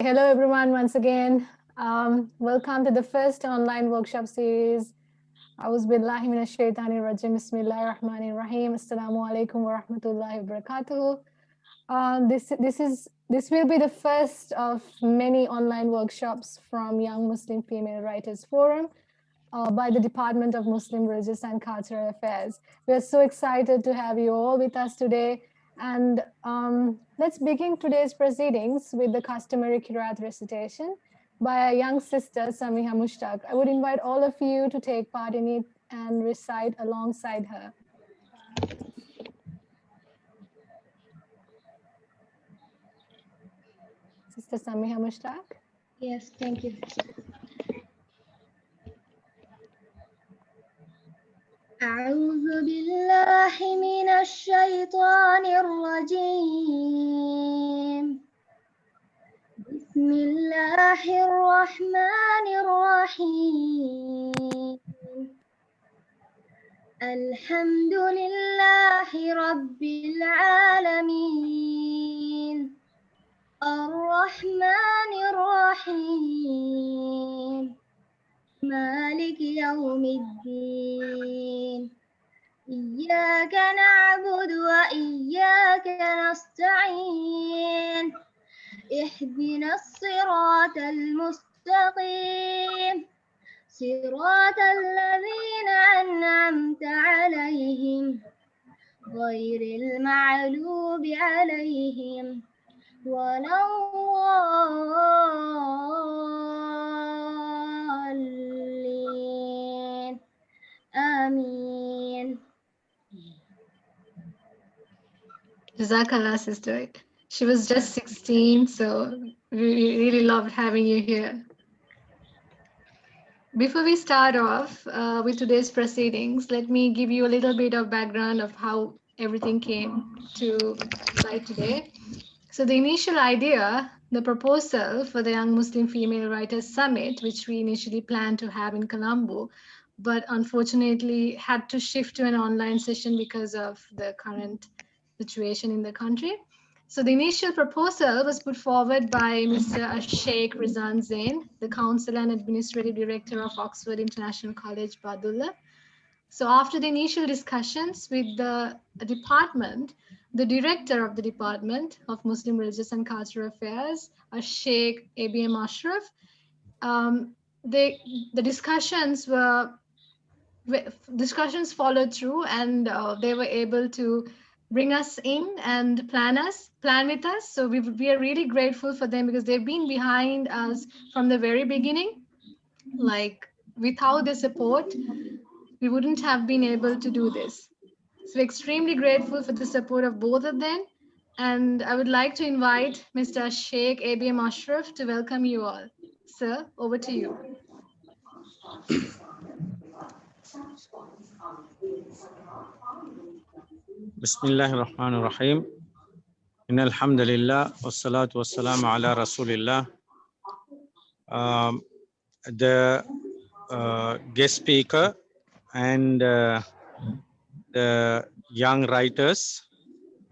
Hello, everyone, once again. Welcome to the first online workshop series. A'udhu billahi minash shaitani rajim. Bismillahir rahmanir rahim. Assalamu alaikum wa rahmatullahi wa barakatuh. This will be the first of many online workshops from Young Muslim Female Writers Forum by the Department of Muslim Religious and Cultural Affairs. We are so excited to have you all with us today. And let's begin today's proceedings with the customary Qiraat recitation by our young sister, Samiha Mushtaq. I would invite all of you to take part in it and recite alongside her. Sister Samiha Mushtaq? Yes, thank you. أعوذ بالله من الشيطان الرجيم. بسم الله الرحمن الرحيم. الحمد لله رب العالمين. الرحمن الرحيم. مالك يوم الدين. إياك نعبد وإياك نستعين. اهدنا الصراط المستقيم. صراط الذين أنعمت عليهم غير المغضوب عليهم ولا الضالين. آمين. Jazakallah, sister. She was just 16, so we really loved having you here. Before we start off with today's proceedings, let me give you a little bit of background of how everything came to light today. So the initial idea, the proposal for the Young Muslim Female Writers Summit, which we initially planned to have in Colombo, but unfortunately had to shift to an online session because of the current situation in the country. So the initial proposal was put forward by Mr. Sheikh Rizan Zain, the Counsel and Administrative Director of Oxford International College, Badullah. So after the initial discussions with the department, the director of the Department of Muslim Religious and Cultural Affairs, Sheikh ABM Ashraf, the discussions followed through, and they were able to bring us in and plan with us. So we are really grateful for them because they've been behind us from the very beginning. Like, without their support, we wouldn't have been able to do this. So we're extremely grateful for the support of both of them. And I would like to invite Mr. Sheikh ABM Ashraf to welcome you all. Sir, over to you. Bismillahir Rahmanir Rahim. Innal hamdalillah wassalatu wassalamu ala rasulillah. The guest speaker and the young writers,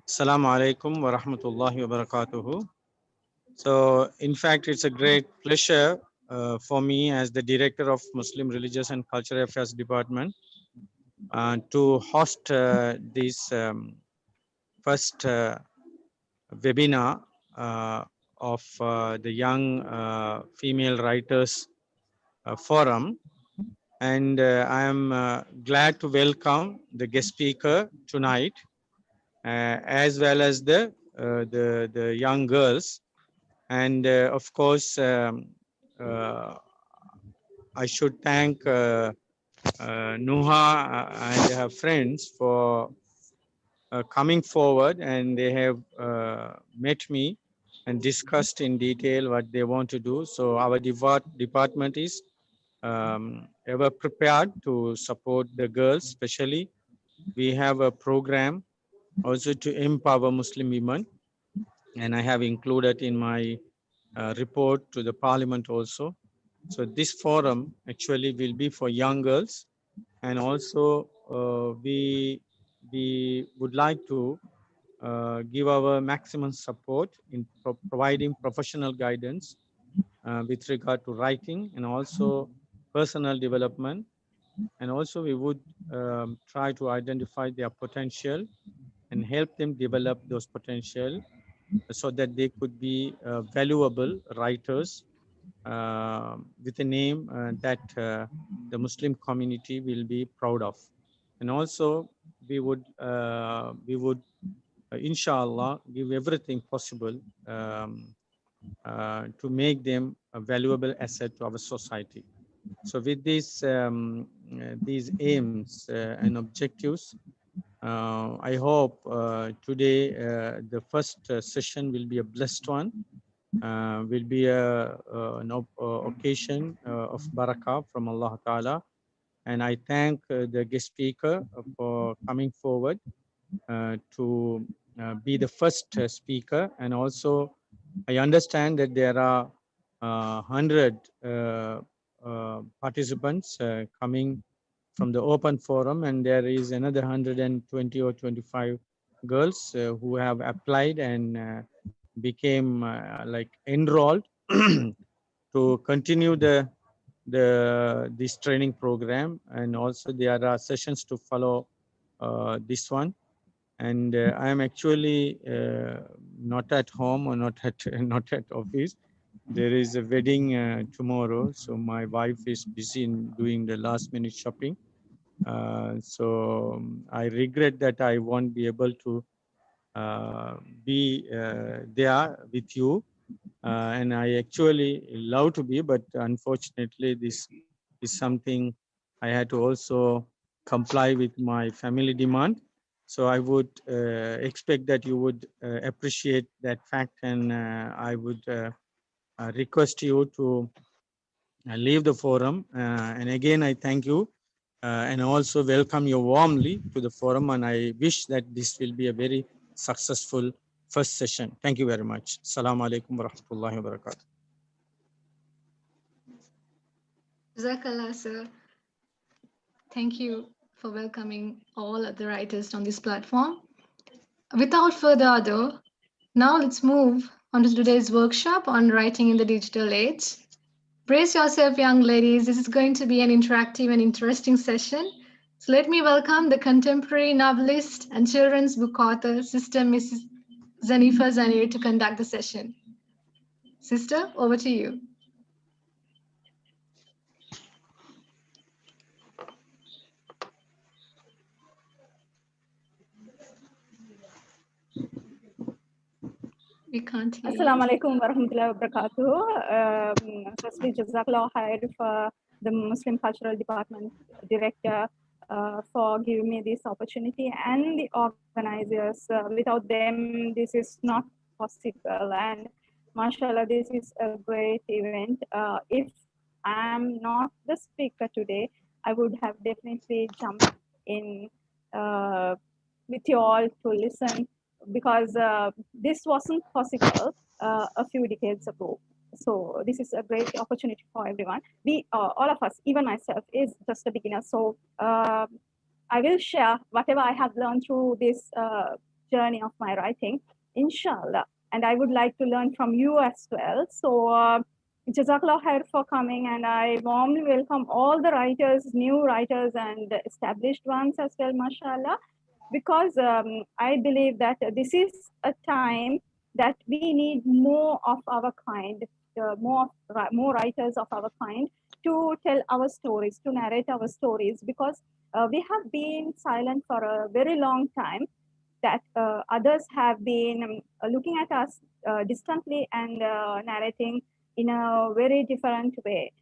Assalamu alaikum wa rahmatullahi wa barakatuhu. So in fact, it's a great pleasure for me as the director of Muslim Religious and Cultural Affairs Department to host this first webinar of the Young Female Writers Forum. And I am glad to welcome the guest speaker tonight, as well as the young girls. And of course, I should thank Nuha and her friends for coming forward, and they have met me and discussed in detail what they want to do. So our department is ever prepared to support the girls. Especially, we have a program also to empower Muslim women, and I have included in my report to the parliament also. So this forum actually will be for young girls, and also we would like to give our maximum support in providing professional guidance with regard to writing and also personal development. And also we would try to identify their potential and help them develop those potential so that they could be valuable writers with a name that the Muslim community will be proud of. And also we would inshallah give everything possible to make them a valuable asset to our society. So with these aims and objectives, I hope today the first session will be a blessed one, will be an occasion of barakah from Allah Ta'ala. And I thank the guest speaker for coming forward to be the first speaker. And also, I understand that there are 100 participants coming from the open forum, and there is another 120 or 25 girls who have applied and became like enrolled to continue this training program. And also there are sessions to follow this one. And I am actually not at home or not at not at office. There is a wedding tomorrow, so my wife is busy in doing the last minute shopping. So I regret that I won't be able to be there with you. And I actually love to be, but unfortunately, this is something I had to also comply with my family demand. So I would expect that you would appreciate that fact, and I would request you to leave the forum. And again, I thank you and also welcome you warmly to the forum. And I wish that this will be a very successful first session. Thank you very much. Assalamu alaikum wa rahmatullahi wa barakatuh. Jazakallah, sir. Thank you for welcoming all of the writers on this platform. Without further ado, now let's move on to today's workshop on writing in the digital age. Brace yourself, young ladies. This is going to be an interactive and interesting session. So let me welcome the contemporary novelist and children's book author, Sister Mrs. Zeneefa Zaneer, to conduct the session. Sister, over to you. We can't hear you. Assalamu alaikum wa rahmatullahi wa barakatuh. Firstly, Jazakallah khair for the Muslim Cultural Department Director for giving me this opportunity, and the organizers. Without them, this is not possible. And mashallah, this is a great event. If I'm not the speaker today, I would have definitely jumped in with you all to listen, because this wasn't possible a few decades ago. So this is a great opportunity for everyone. We, all of us, even myself, is just a beginner. So I will share whatever I have learned through this journey of my writing, inshallah. And I would like to learn from you as well. So Jazakallah khair for coming, and I warmly welcome all the writers, new writers and established ones as well, mashallah. Because I believe that this is a time that we need more of our kind, more writers of our kind to tell our stories, to narrate our stories, because we have been silent for a very long time, that others have been looking at us distantly and narrating in a very different way.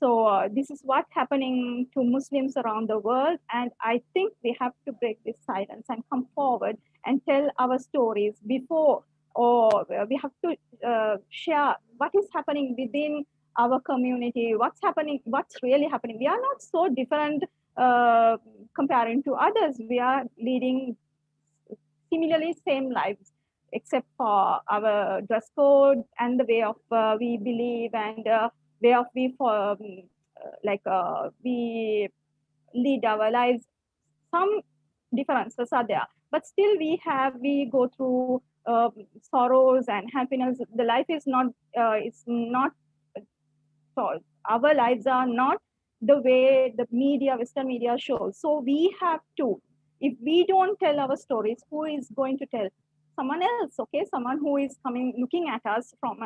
So this is what's happening to Muslims around the world. And I think we have to break this silence and come forward and tell our stories before, or we have to share what is happening within our community, what's happening, what's really happening. We are not so different comparing to others. We are leading similarly same lives, except for our dress code and the way of we believe, and way of we we lead our lives. Some differences are there, but still we go through sorrows and happiness. The life is not it's not so our lives are not the way the media, Western media shows. So we have to, if we don't tell our stories, who is going to tell? Someone else, okay? Someone who is coming, looking at us from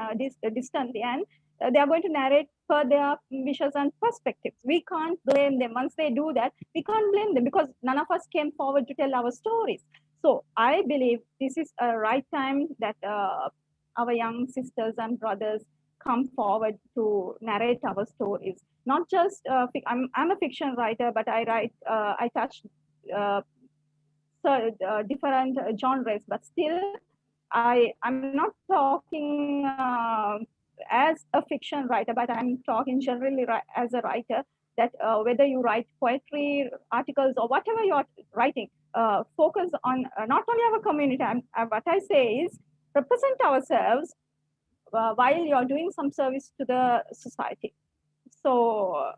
distantly, and they are going to narrate per their wishes and perspectives. We can't blame them. Once they do that, we can't blame them because none of us came forward to tell our stories. So I believe this is a right time that our young sisters and brothers come forward to narrate our stories. Not just I'm a fiction writer, but I write I touch different genres, but still I'm not talking as a fiction writer, but I'm talking generally as a writer, that whether you write poetry, articles, or whatever you're writing, focus on not only our community. What I say is represent ourselves while you're doing some service to the society. So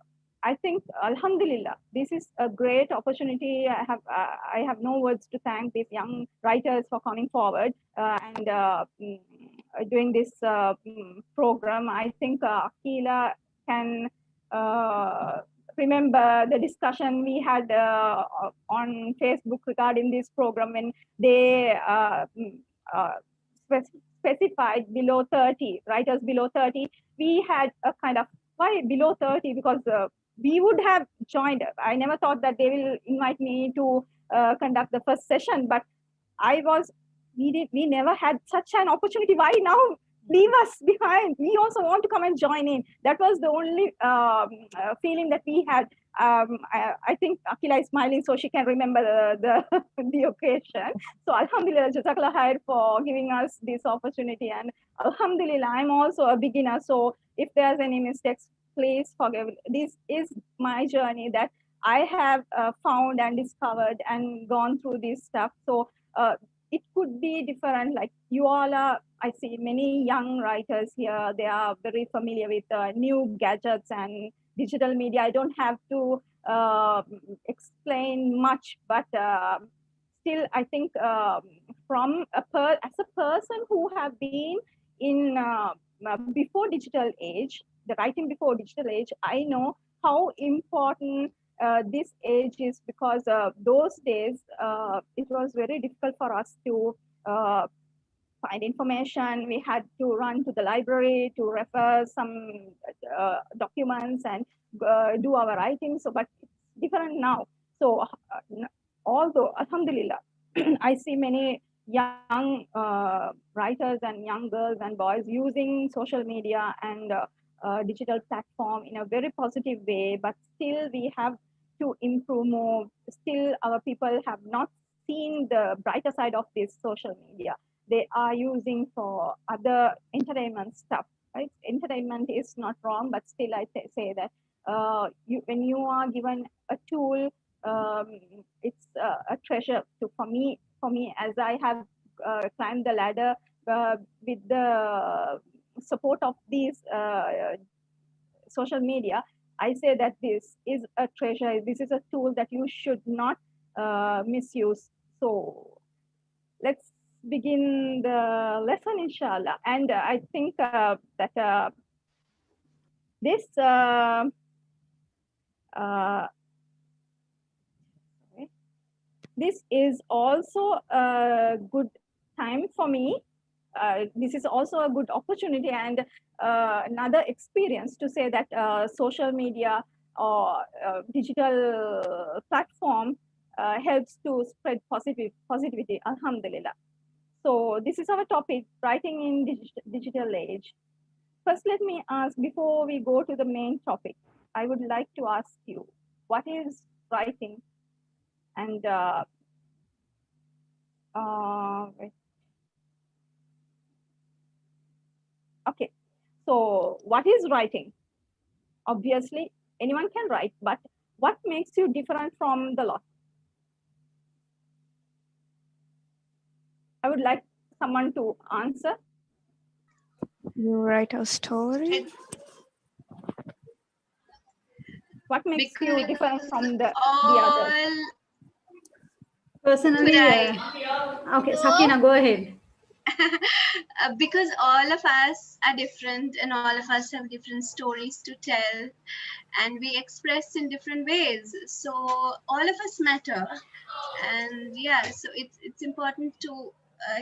I think, Alhamdulillah, this is a great opportunity. I have no words to thank these young writers for coming forward and doing this program. I think Akila can remember the discussion we had on Facebook regarding this program when they specified below 30, writers below 30. We had a kind of, why below 30? Because we would have joined. I never thought that they will invite me to conduct the first session, but we never had such an opportunity. Why now leave us behind? We also want to come and join in. That was the only feeling that we had. I think Akila is smiling, so she can remember the occasion. So Alhamdulillah, Jazakallah khair for giving us this opportunity. And Alhamdulillah, I'm also a beginner. So if there's any mistakes, please forgive. This is my journey that I have found and discovered and gone through this stuff. So it could be different. Like you all are, I see many young writers here. They are very familiar with new gadgets and digital media. I don't have to explain much, but still, I think from as a person who have been in before digital age, the writing before digital age, I know how important this age is, because those days it was very difficult for us to find information. We had to run to the library to refer some documents and do our writing. So, but it's different now. So, although Alhamdulillah, I see many young writers and young girls and boys using social media and digital platform in a very positive way, but still we have to improve more. Still, our people have not seen the brighter side of this social media. They are using for other entertainment stuff, right? Entertainment is not wrong, but still I say that when you are given a tool, it's a treasure for me, as I have climbed the ladder with the support of these social media. I say that this is a treasure. This is a tool that you should not misuse. So let's begin the lesson, inshallah. And I think that this is also a good time for me. This is also a good opportunity and another experience to say that social media or digital platform helps to spread positivity, alhamdulillah. So this is our topic, writing in digital age. First, let me ask, before we go to the main topic, I would like to ask you, what is writing? And okay, so what is writing? Obviously, anyone can write, but what makes you different from the lot? I would like someone to answer. You write a story. What makes you different from the others? Personally, okay, Sakina, go ahead. Because all of us are different and all of us have different stories to tell and we express in different ways, so all of us matter. And yeah, so it's important to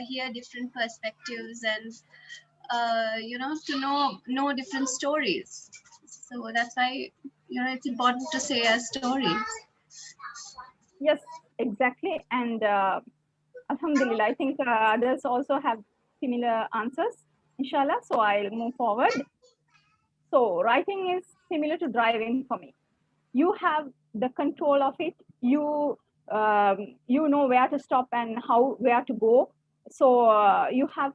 hear different perspectives and to know different stories. So that's why it's important to say our stories. Yes, exactly. And Alhamdulillah, I think others also have similar answers, inshallah. So I'll move forward. So writing is similar to driving for me. You have the control of it. You know where to stop and where to go. So you have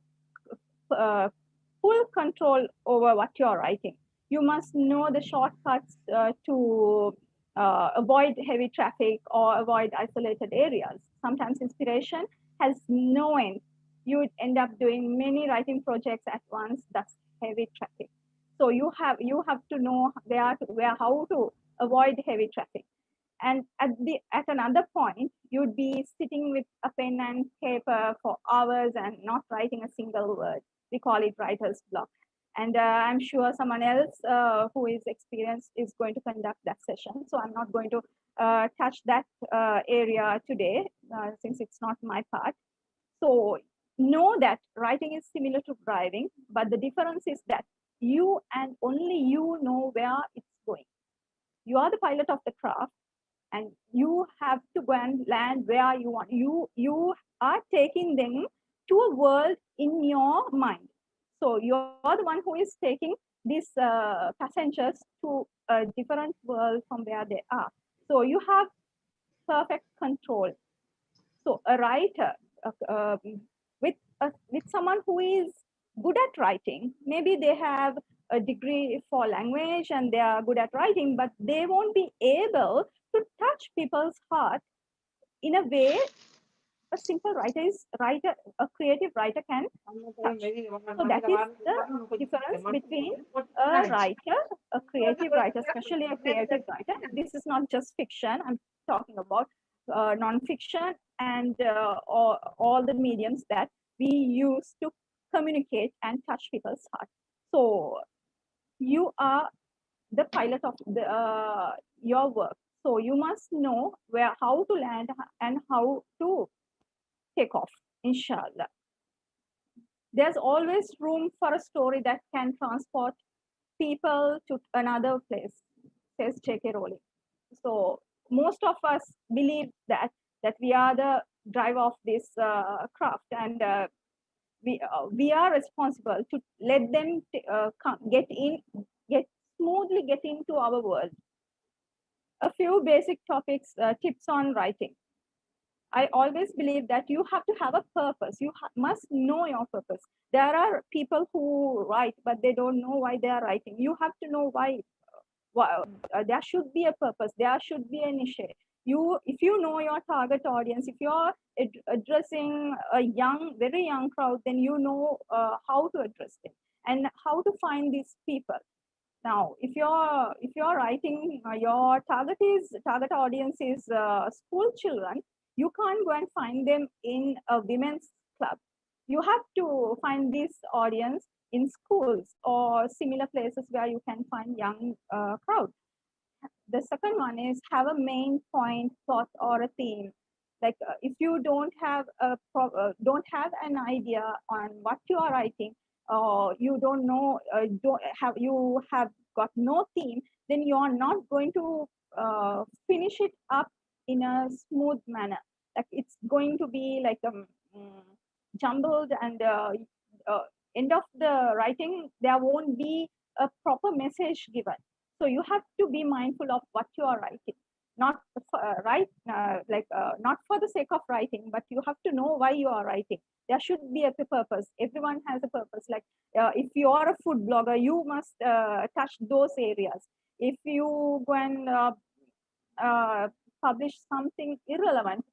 full control over what you're writing. You must know the shortcuts to avoid heavy traffic or avoid isolated areas. Sometimes inspiration has no end. You would end up doing many writing projects at once. That's heavy traffic. So you have to know how to avoid heavy traffic. And at another point, you'd be sitting with a pen and paper for hours and not writing a single word. We call it writer's block. And I'm sure someone else who is experienced is going to conduct that session. So I'm not going to touch that area today since it's not my part. So know that writing is similar to driving, but the difference is that you and only you know where it's going. You are the pilot of the craft, and you have to go and land where you want. You are taking them to a world in your mind. So you're the one who is taking these passengers to a different world from where they are. So you have perfect control. So a writer with someone who is good at writing, maybe they have a degree for language and they are good at writing, but they won't be able to touch people's heart in a way a simple a creative writer can touch. So that is the difference between a writer, a creative writer, especially a creative writer. And this is not just fiction. I'm talking about non-fiction and all the mediums that we use to communicate and touch people's heart. So you are the pilot of your work. So you must know how to land and how to take off, inshallah. There's always room for a story that can transport people to another place, says J.K. Rowling. So most of us believe that we are the driver of this craft, and we are responsible to let them smoothly get into our world. A few basic topics, tips on writing. I always believe that you have to have a purpose. You must know your purpose. There are people who write, but they don't know why they are writing. You have to know why. There should be a purpose. There should be an issue. If you know your target audience, if you're addressing a very young crowd, then you know how to address them and how to find these people. Now, if you're writing, your target audience is school children. You can't go and find them in a women's club. You have to find this audience in schools or similar places where you can find young crowd. The second one is have a main point, plot, or a theme. Like if you don't have an idea on what you are writing, or you don't know, you have got no theme, then you are not going to finish it up in a smooth manner. Like it's going to be like jumbled, and end of the writing there won't be a proper message given. So you have to be mindful of what you are writing, not not for the sake of writing, but you have to know why you are writing. There should be a purpose. Everyone has a purpose. Like if you are a food blogger, you must touch those areas. If you go and publish something irrelevant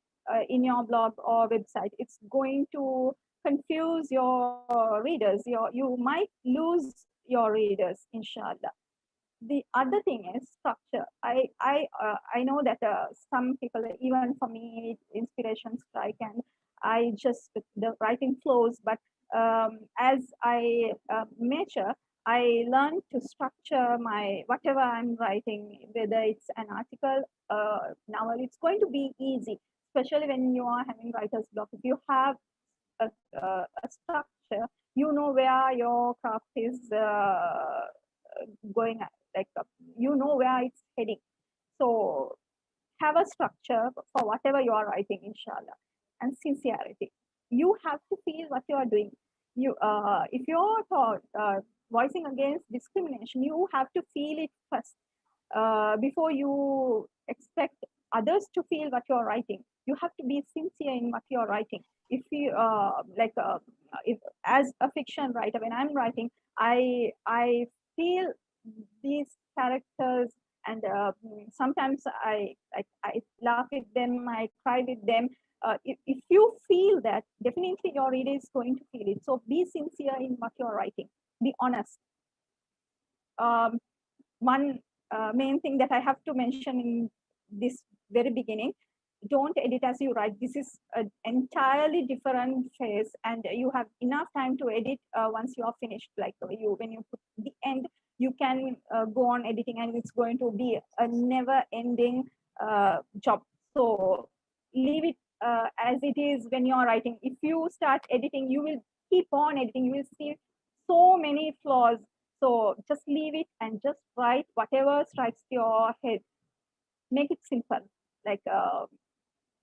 in your blog or website, it's going to confuse your readers. You might lose your readers, inshallah. The other thing is structure. I know that some people, even for me, inspiration strike, and I just the writing flows. But as I mature, I learn to structure my whatever I'm writing, whether it's an article, novel. It's going to be easy, especially when you are having writer's block. If you have a structure, you know where your craft is going, like you know where it's heading. So have a structure for whatever you are writing, inshallah. And sincerity, you have to feel what you are doing. You if you're voicing against discrimination, you have to feel it first, before you expect others to feel what you're writing. You have to be sincere in what you're writing. If you if as a fiction writer, when I'm writing, I feel these characters, and sometimes I laugh with them, I cry with them. If you feel that, definitely your reader is going to feel it. So be sincere in what you're writing, be honest. One main thing that I have to mention in this very beginning: don't edit as you write. This is an entirely different phase, and you have enough time to edit once you are finished. Like you, when you put the end, you can go on editing, and it's going to be a never-ending job. So leave it as it is when you are writing. If you start editing, you will keep on editing. You will see so many flaws. So just leave it and just write whatever strikes your head. Make it simple. Like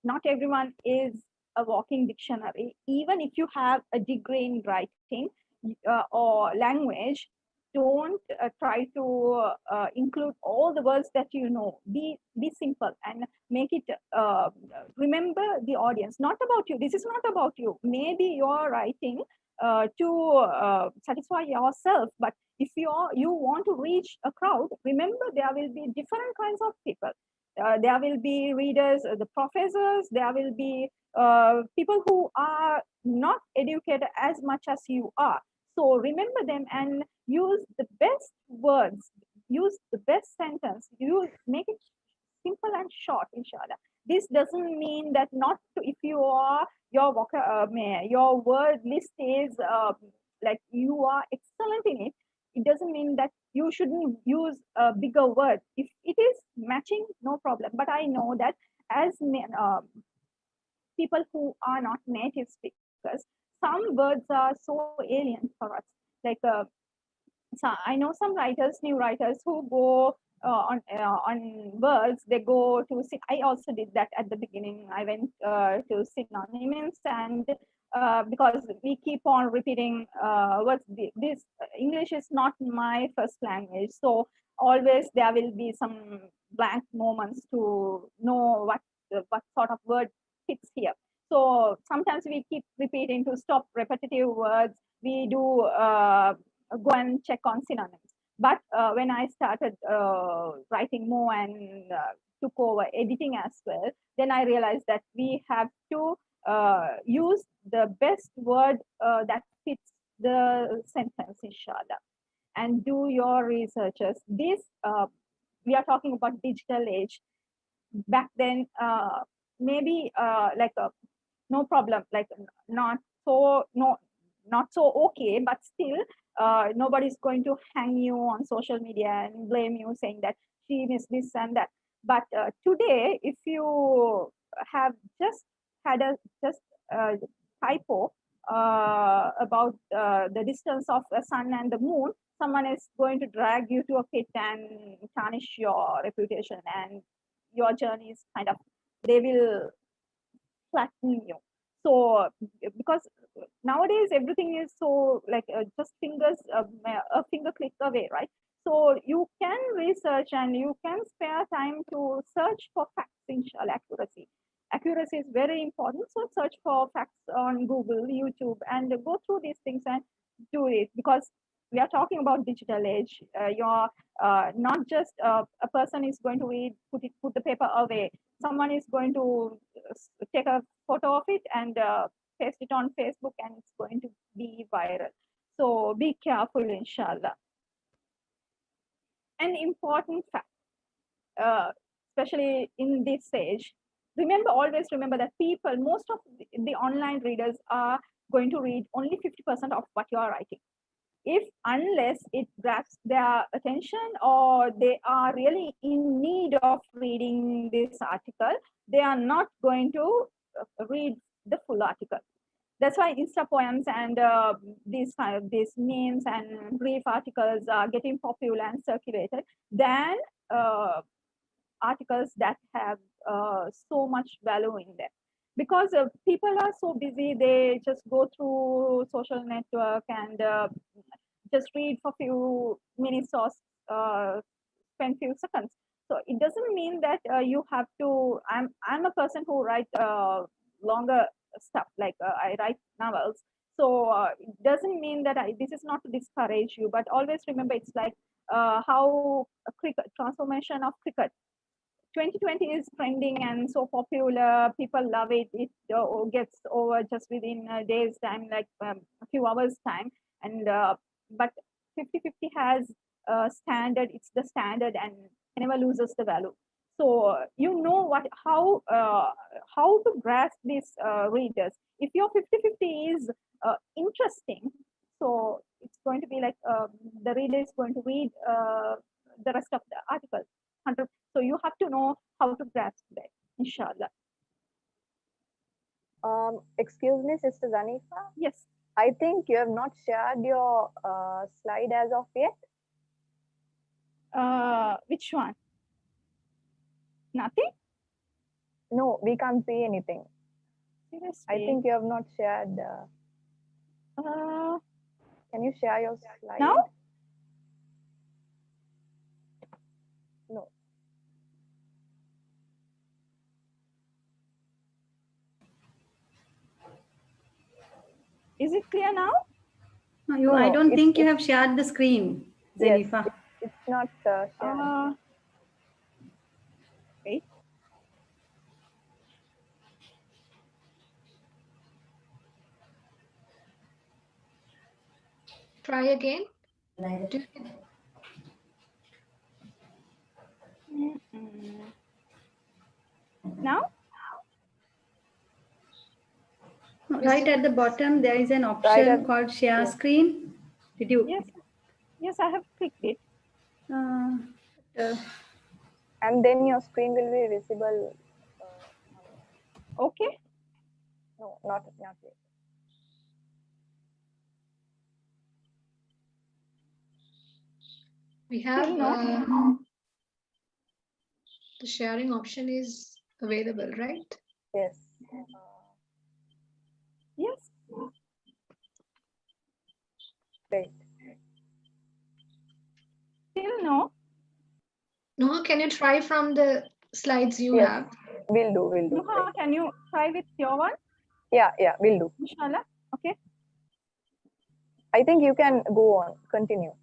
not everyone is a walking dictionary. Even if you have a degree in writing or language, don't try to include all the words that you know. Be simple and make it. Remember the audience, not about you. This is not about you. Maybe you're writing to satisfy yourself, but if you want to reach a crowd, remember there will be different kinds of people. There will be readers, the professors, there will be people who are not educated as much as you are. So remember them and use the best words, use the best sentence, you make it simple and short, inshallah. This doesn't mean that not to, if you are your word list is like you are excellent in it, it doesn't mean that you shouldn't use a bigger word. If it is matching, no problem. But I know that as people who are not native speakers, some words are so alien for us. Like so I know some writers, new writers, who go on words. They go to. I also did that at the beginning. I went to synonyms, and because we keep on repeating words. This English is not my first language, so always there will be some blank moments to know what sort of word fits here. So sometimes we keep repeating to stop repetitive words. We do go and check on synonyms. But when I started writing more and took over editing as well, then I realized that we have to use the best word that fits the sentence, inshallah, and do your researches. This we are talking about digital age. Back then, maybe like no problem, like not so no not so okay, but still nobody's going to hang you on social media and blame you saying that she missed this and that. But today, if you have just had a just typo about the distance of the sun and the moon, someone is going to drag you to a pit and tarnish your reputation, and your journey is kind of, they will flatten you. So because nowadays everything is so like just a finger click away, right? So you can research and you can spare time to search for facts. Inshallah, accuracy is very important. So search for facts on Google, YouTube, and go through these things and do it, because we are talking about digital age. You're not just a person is going to read, put the paper away. Someone is going to take a photo of it and paste it on Facebook, and it's going to be viral. So be careful, inshallah. an important fact, especially in this stage. Always remember that most of the online readers are going to read only 50% of what you are writing. Unless it grabs their attention or they are really in need of reading this article, they are not going to read the full article. That's why Insta poems and these memes and brief articles are getting popular and circulated than articles that have so much value in them. Because people are so busy, they just go through social network and just read for few minutes or spend few seconds. So it doesn't mean that you have to. I'm a person who write longer stuff, like I write novels. So it doesn't mean that this is not to discourage you, but always remember it's like how a cricket transformation of cricket. 2020 is trending and so popular. People love it. It gets over just within a day's time, like a few hours time. And but 50/50 has a standard. It's the standard and never loses the value. So you know how to grasp these readers. If your 50/50 is interesting, so it's going to be like the reader is going to read the rest of the article. So you have to know how to grasp that, inshallah. Excuse me, Sister Zaneefa. Yes. I think you have not shared your slide as of yet. Which one? Nothing? No, we can't see anything. Seriously? I think you have not shared. Can you share your slide? Now? No. Is it clear now? No, I don't think you have shared the screen, Zeneefa. Yes, it's not shared. Wait. Try again. Now? No, right at the bottom, there is an option called share screen. Did you? Yes. Yes, I have clicked it. And then your screen will be visible. Okay. No, not yet. We have the sharing option is available, right? Yes. Yes. Great. Still no. No, can you try from the slides you have? We'll do. Nuha, can you try with your one? Yeah, we'll do. Inshallah. Okay. I think you can go on, continue.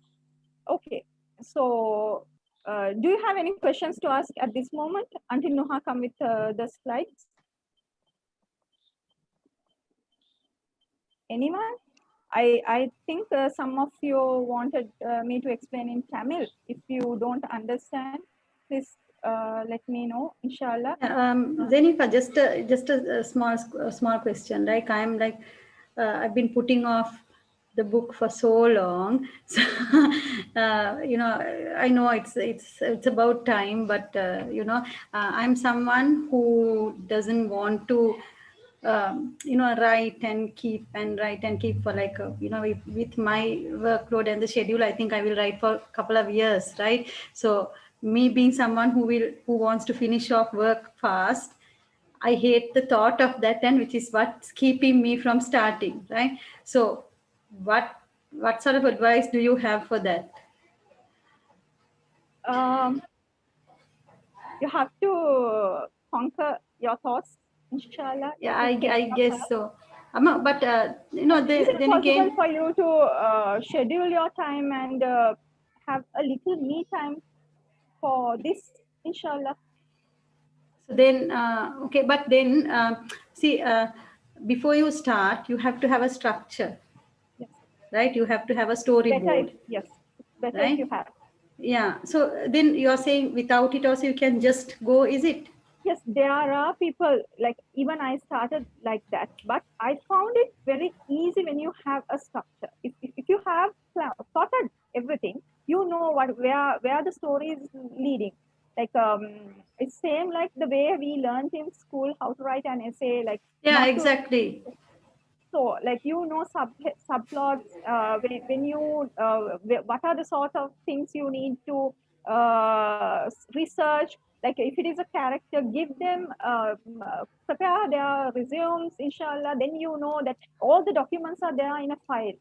Okay. So, do you have any questions to ask at this moment until Nuha come with the slides? Anyone? I think some of you wanted me to explain in Tamil. If you don't understand, please let me know, inshallah. Zeneefa, just a small question. Like I'm like I've been putting off the book for so long. So I know it's about time, but I'm someone who doesn't want to write and keep for like with my workload and the schedule. I think I will write for a couple of years, right? So me being someone who wants to finish off work fast, I hate the thought of that, and which is what's keeping me from starting, right? So what sort of advice do you have for that? You have to conquer your thoughts, inshallah. Yeah, I guess so. But is it then possible again, for you to schedule your time and have a little me time for this, inshallah? So then, okay, but then see, before you start, you have to have a structure, yes, right? You have to have a storyboard. Yes, better right? if you have. Yeah. So then you're saying without it also you can just go, is it? Yes, there are people, like even I started like that, but I found it very easy when you have a structure. If you have plotted everything, you know where the story is leading. Like it's same like the way we learned in school how to write an essay, like Yeah, not to. exactly. So, like subplots, when you what are the sort of things you need to research. Like if it is a character, give them prepare their resumes, inshallah. Then you know that all the documents are there in a file,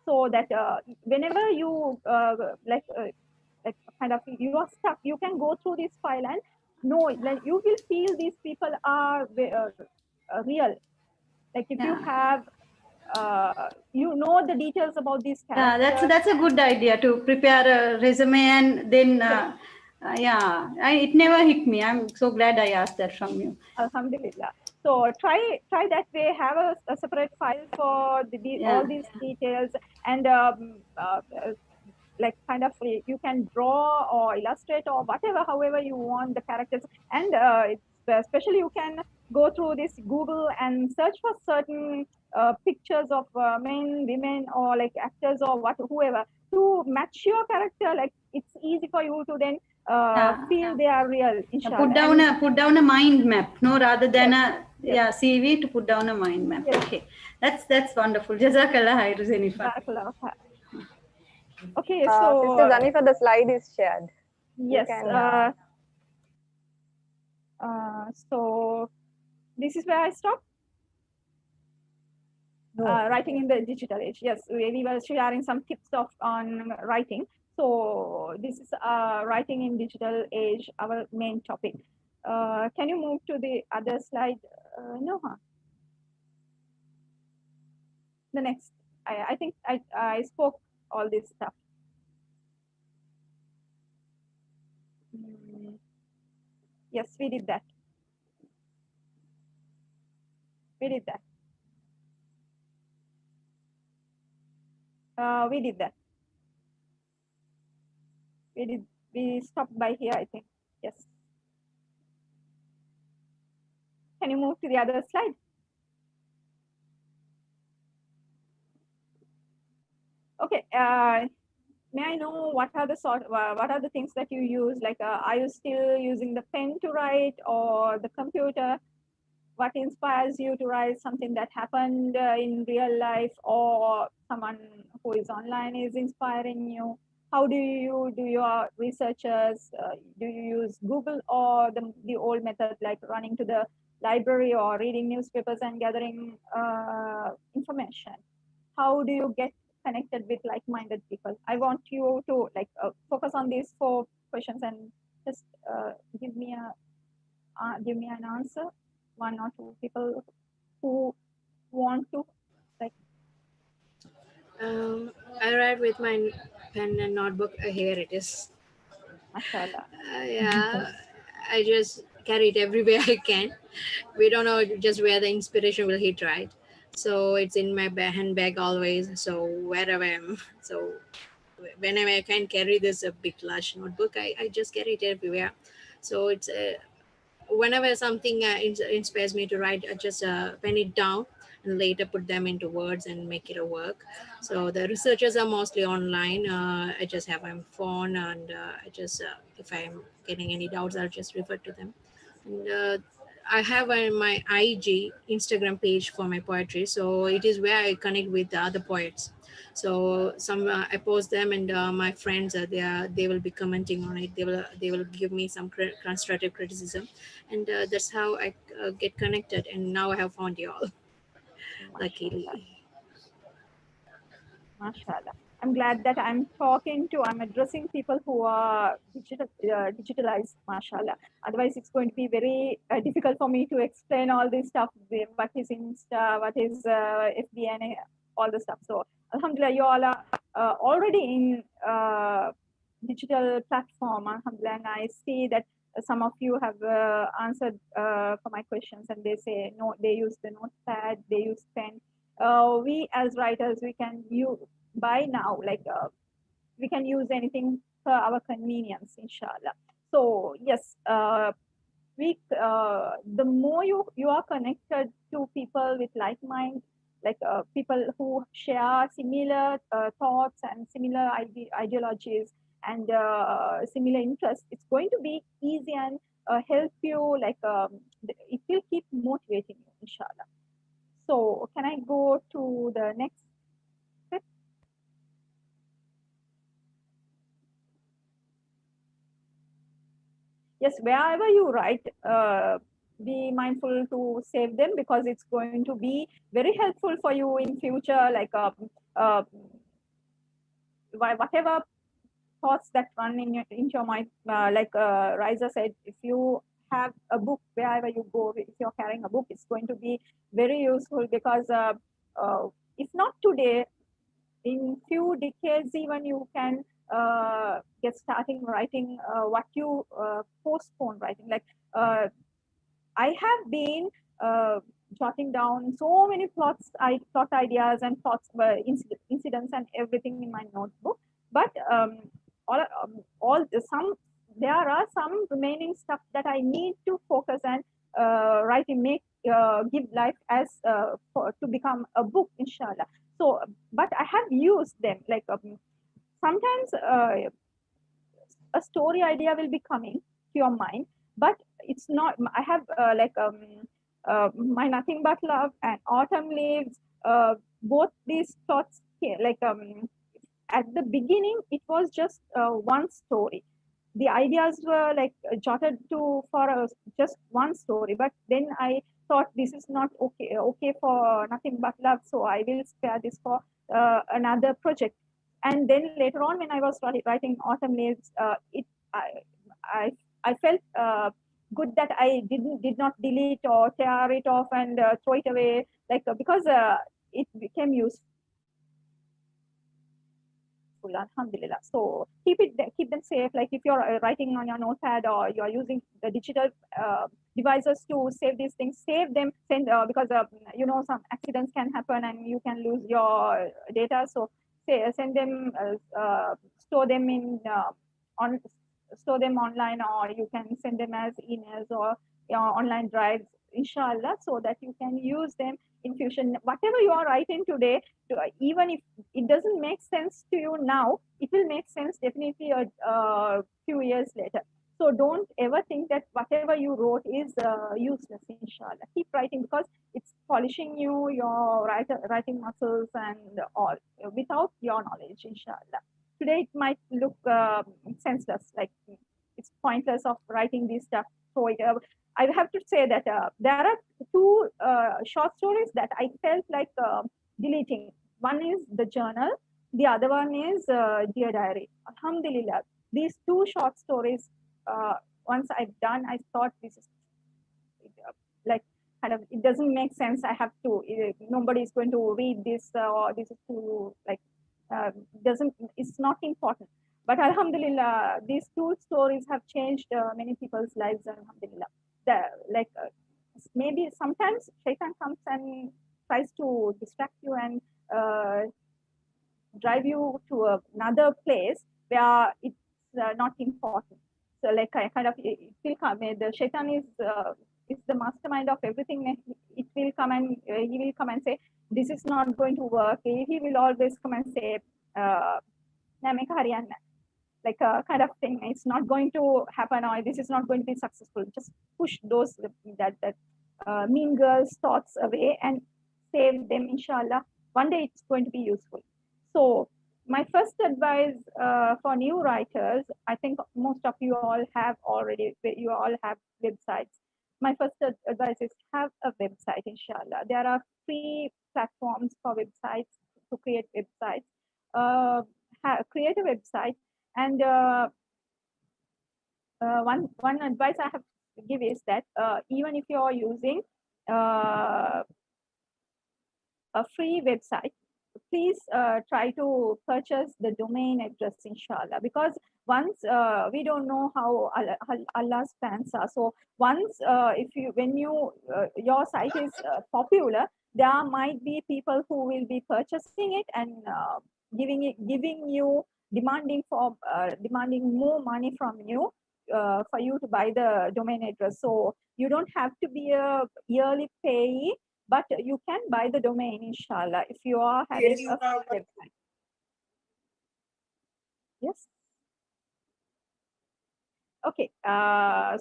so that whenever you like kind of you are stuck, you can go through this file and know. Like you will feel these people are real. Like if you Yeah. have you know the details about these Yeah, characters. that's a good idea to prepare a resume and then yeah, it never hit me. I'm so glad I asked that from you. Alhamdulillah. So try that way. Have a separate file for Yeah. all these details, and like kind of you can draw or illustrate or whatever, however you want the characters. And especially you can go through this Google and search for certain pictures of men, women, or like actors or whoever to match your character. Like it's easy for you to then feel they are real, inshallah. And Put down a mind map, no, rather than yes, a yes, CV, to put down a mind map. yes. Okay, that's wonderful. Jazakallah khair, Zeneefa. Barakallah. Okay, Sister so Zaneefa, the slide is shared. You yes, can. so this is where I stopped. No. Writing in the digital age. Yes, we were sharing some tips of on writing. So this is writing in digital age, our main topic. Can you move to the other slide? No, huh? The next. I think I spoke all this stuff. Yes, we did that. We did that. We did that. We stopped by here, I think. Yes. Can you move to the other slide? Okay. May I know what are the things that you use? Like, are you still using the pen to write or the computer? What inspires you to write? Something that happened in real life, or someone who is online is inspiring you? How do you do your researches? Do you use Google or the old method, like running to the library or reading newspapers and gathering information? How do you get connected with like-minded people? I want you to focus on these 4 questions and just give me an answer. 1 or 2 people who want to like. I write with my pen and notebook. Here it is. Mashallah. Yeah, I just carry it everywhere I can. We don't know just where the inspiration will hit, right? So it's in my handbag always. So wherever I'm, so whenever I can carry this a big large notebook, I just carry it everywhere. So it's whenever something inspires me to write, I just pen it down and later put them into words and make it a work. So the researchers are mostly online. I just have my phone, and I just if I'm getting any doubts, I'll just refer to them. And I have my IG Instagram page for my poetry, so it is where I connect with the other poets. So some I post them, and my friends they will be commenting on it. They will give me some constructive criticism, and that's how I get connected. And now I have found you all, Mashallah. luckily. Mashallah. I'm glad that I'm addressing people who are digitalized, mashallah. Otherwise, it's going to be very difficult for me to explain all this stuff, what is Insta, what is FB, and all the stuff. So, alhamdulillah, you all are already in digital platform, alhamdulillah. And I see that some of you have answered for my questions, and they say, no, they use the notepad, they use pen. We as writers, we can use by now, we can use anything per our convenience, inshallah. So yes, the more you are connected to people with like mind, like people who share similar thoughts and similar ideologies and similar interests, it's going to be easy and help you, like it will keep motivating you, inshallah. So can I go to the next step? Yes, wherever you write, be mindful to save them, because it's going to be very helpful for you in future, like whatever thoughts that run into your mind, like Riza said, if you have a book wherever you go, if you're carrying a book, it's going to be very useful, because if not today, in few decades even, you can get starting writing what you postpone writing. Like I have been jotting down so many thought ideas and thoughts, incidents and everything in my notebook. But there are some remaining stuff that I need to focus and write and give life as to become a book, inshallah. So, but I have used them, like sometimes a story idea will be coming to your mind, but it's not. I have my Nothing But Love and Autumn Leaves. Both these thoughts here, like at the beginning, it was just one story. The ideas were like jotted to for just one story, but then I thought this is not okay for Nothing But Love, so I will spare this for another project. And then later on, when I was writing Autumn Leaves, I, I I felt good that I did not delete or tear it off and throw it away, like because it became useful. Alhamdulillah. So keep them safe. Like if you're writing on your notepad or you're using the digital devices to save these things, save them. Send because some accidents can happen and you can lose your data. So send them, store them on store them online, or you can send them as emails or online drives, inshallah, so that you can use them in future. Whatever you are writing today, even if it doesn't make sense to you now, it will make sense definitely a few years later. So don't ever think that whatever you wrote is useless, inshallah. Keep writing, because it's polishing your writing muscles and all, without your knowledge, inshallah. Today it might look senseless, like it's pointless of writing this stuff. So I have to say that there are two short stories that I felt like deleting. One is the journal, the other one is Dear Diary. Alhamdulillah, these two short stories, once I've done, I thought this is like kind of, it doesn't make sense. I have to, nobody is going to read this, or this is too like, it's not important. But alhamdulillah, these two stories have changed many people's lives, alhamdulillah. Maybe sometimes shaitan comes and tries to distract you and drive you to another place where it's not important. So like I kind of, it will come, the shaitan is the mastermind of everything. It will come and he will come and say, this is not going to work. He will always come and say, like a kind of thing, it's not going to happen, or this is not going to be successful. Just push those that mean girls thoughts away and save them, inshallah. One day it's going to be useful. So my first advice for new writers, I think most of you all have websites. My first advice is have a website, inshallah. There are free platforms for websites to create websites. Create a website, and one advice I have to give is that even if you are using a free website, please try to purchase the domain address, inshallah, because once we don't know how Allah's plans are. So once when your site is popular, there might be people who will be purchasing it and giving you demanding more money from you for you to buy the domain address. So you don't have to be a yearly payee, but you can buy the domain, inshallah, if you are having a website. Yes. Okay.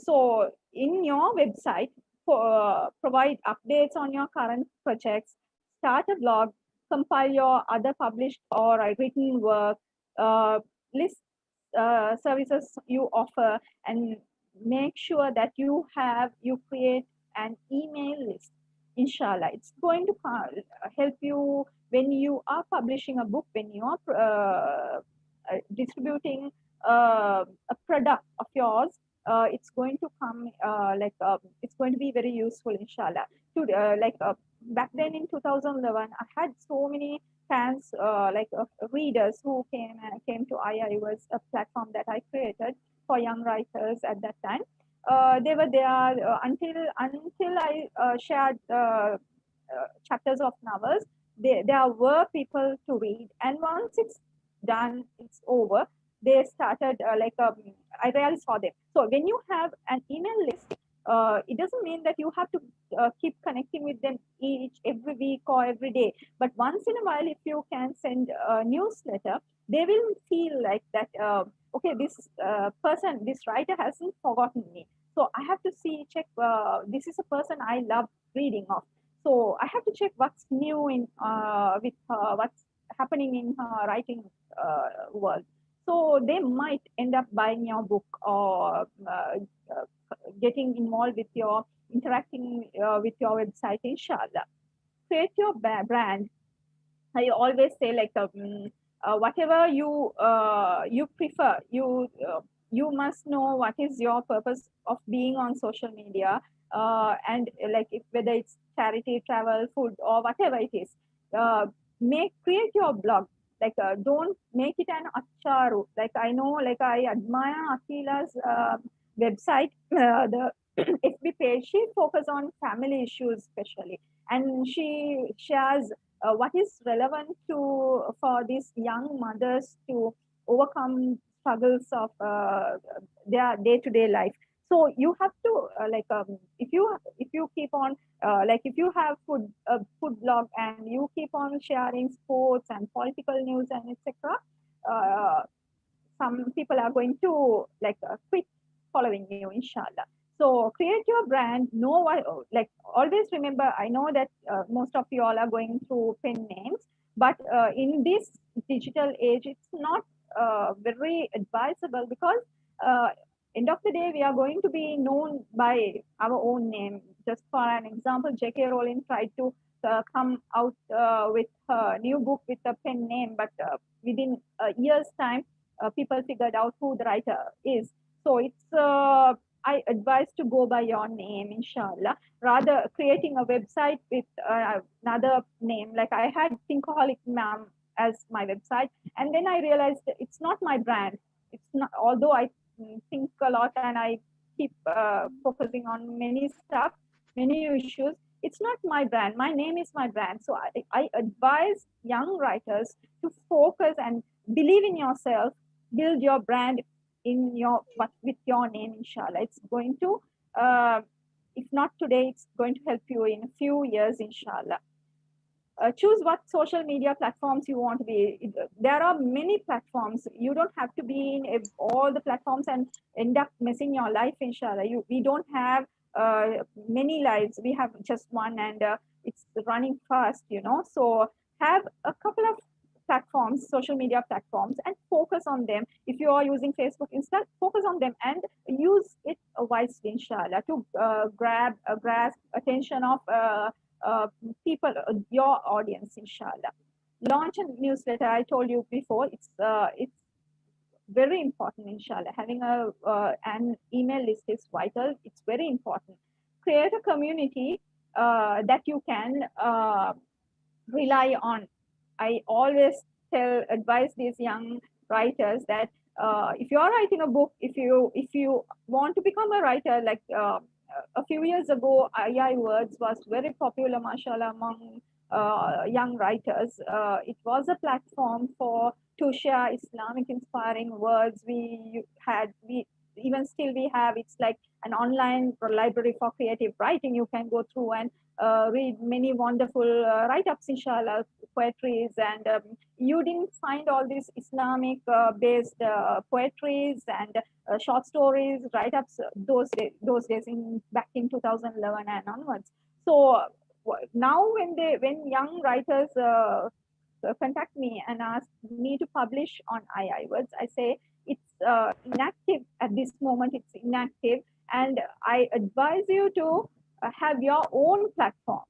So in your website, provide updates on your current projects, start a blog, compile your other published or written work, list services you offer, and make sure that you create an email list. Inshallah, it's going to help you when you are publishing a book, when you are distributing a product of yours. It's going to come it's going to be very useful, inshallah. Back then in 2011, I had so many fans, readers who came to II. Was a platform that I created for young writers at that time. They were there until I shared chapters of novels. There were people to read, and once it's done, it's over. They started I rarely saw them. So when you have an email list, it doesn't mean that you have to keep connecting with them every week or every day. But once in a while, if you can send a newsletter, they will feel like that. Okay, this this writer hasn't forgotten me. So I have to check. This is a person I love reading of. So I have to check what's new in with her, what's happening in her writing world. So they might end up buying your book or getting involved with your interacting with your website, inshallah. Create your brand. I always say whatever you prefer, you must know what is your purpose of being on social media, and whether it's charity, travel, food, or whatever it is. Create your blog. Don't make it an acharu. I know, I admire Akila's website, the FB page. She focuses on family issues especially, and she shares what is relevant for these young mothers to overcome struggles of their day-to-day life. So you have to if you keep on if you have food blog and you keep on sharing sports and political news and etc. Some people are going to quit following you, inshallah. So create your brand. Know what, always remember, I know that most of you all are going through pen names, but in this digital age, it's not very advisable, because end of the day, we are going to be known by our own name. Just for an example, J.K. Rowling tried to come out with her new book with a pen name, but within a year's time, people figured out who the writer is. So it's I advise to go by your name, inshallah, rather creating a website with another name. Like I had Thinkaholic Ma'am as my website, and then I realized it's not my brand. It's not, although I think a lot and I keep focusing on many stuff, many issues. It's not my brand. My name is my brand. So I advise young writers to focus and believe in yourself, build your brand in your with your name, inshallah. It's going to if not today, it's going to help you in a few years, inshallah. Choose what social media platforms you want to be. There are many platforms. You don't have to be in all the platforms and end up messing your life, inshallah. We don't have many lives. We have just one, and it's running fast, So have a couple of platforms, social media platforms, and focus on them. If you are using Facebook, Insta, focus on them and use it wisely, inshallah, to grasp attention of people, your audience, inshallah. Launch a newsletter. I told you before, it's very important, inshallah. Having an email list is vital. It's very important. Create a community that you can rely on. I always advise these young writers that if you are writing a book, if you want to become a writer, like a few years ago, II Words was very popular, mashallah, among young writers. It was a platform to share Islamic inspiring words. We even still we have, it's like an online library for creative writing. You can go through and read many wonderful write-ups, inshallah, poetries, and you didn't find all these Islamic based poetries and short stories, write-ups those days in back in 2011 and onwards. So now when young writers contact me and ask me to publish on II words, I say it's inactive at this moment. It's inactive, and I advise you to have your own platform.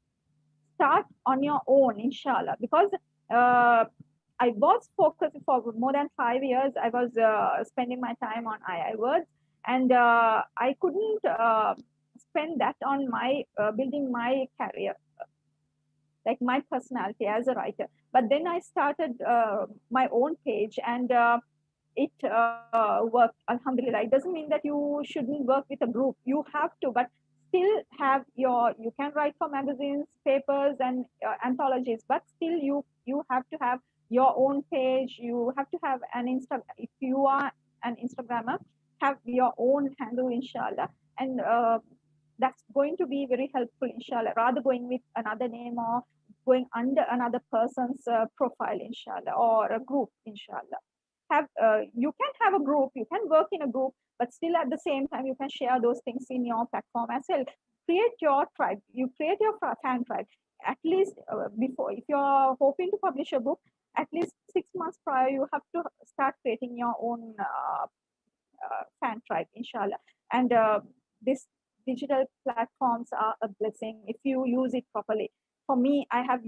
Start on your own, inshallah, because I was focused for more than 5 years. I was spending my time on II words, and I couldn't spend that on my building my career, like my personality as a writer. But then I started my own page, and it worked, alhamdulillah. It doesn't mean that you shouldn't work with a group. You have to, but still have you can write for magazines, papers, and anthologies, but still you have to have your own page. You have to have an if you are an Instagrammer, have your own handle, inshallah. And that's going to be very helpful, inshallah, rather going with another name or going under another person's profile, inshallah, or a group, inshallah. You can have a group, you can work in a group, but still at the same time you can share those things in your platform as well. Create your tribe, you create your fan tribe. At least before, if you're hoping to publish a book, at least 6 months prior, you have to start creating your own fan tribe, inshallah. And this digital platforms are a blessing if you use it properly. For me, I have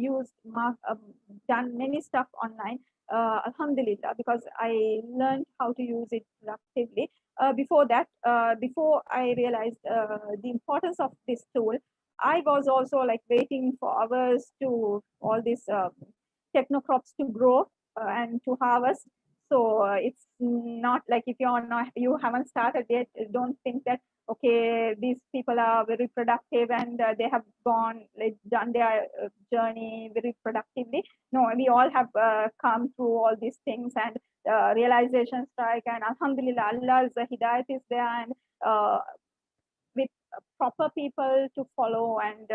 done many stuff online, alhamdulillah, because I learned how to use it productively. Before that, before I realized the importance of this tool, I was also like waiting for hours to all these techno crops to grow and to harvest. So it's not like if you haven't started yet, don't think that okay, these people are very productive and they have done their journey very productively. No, we all have come through all these things, and realization strike, and alhamdulillah, Allah's hidayat is there, and with proper people to follow and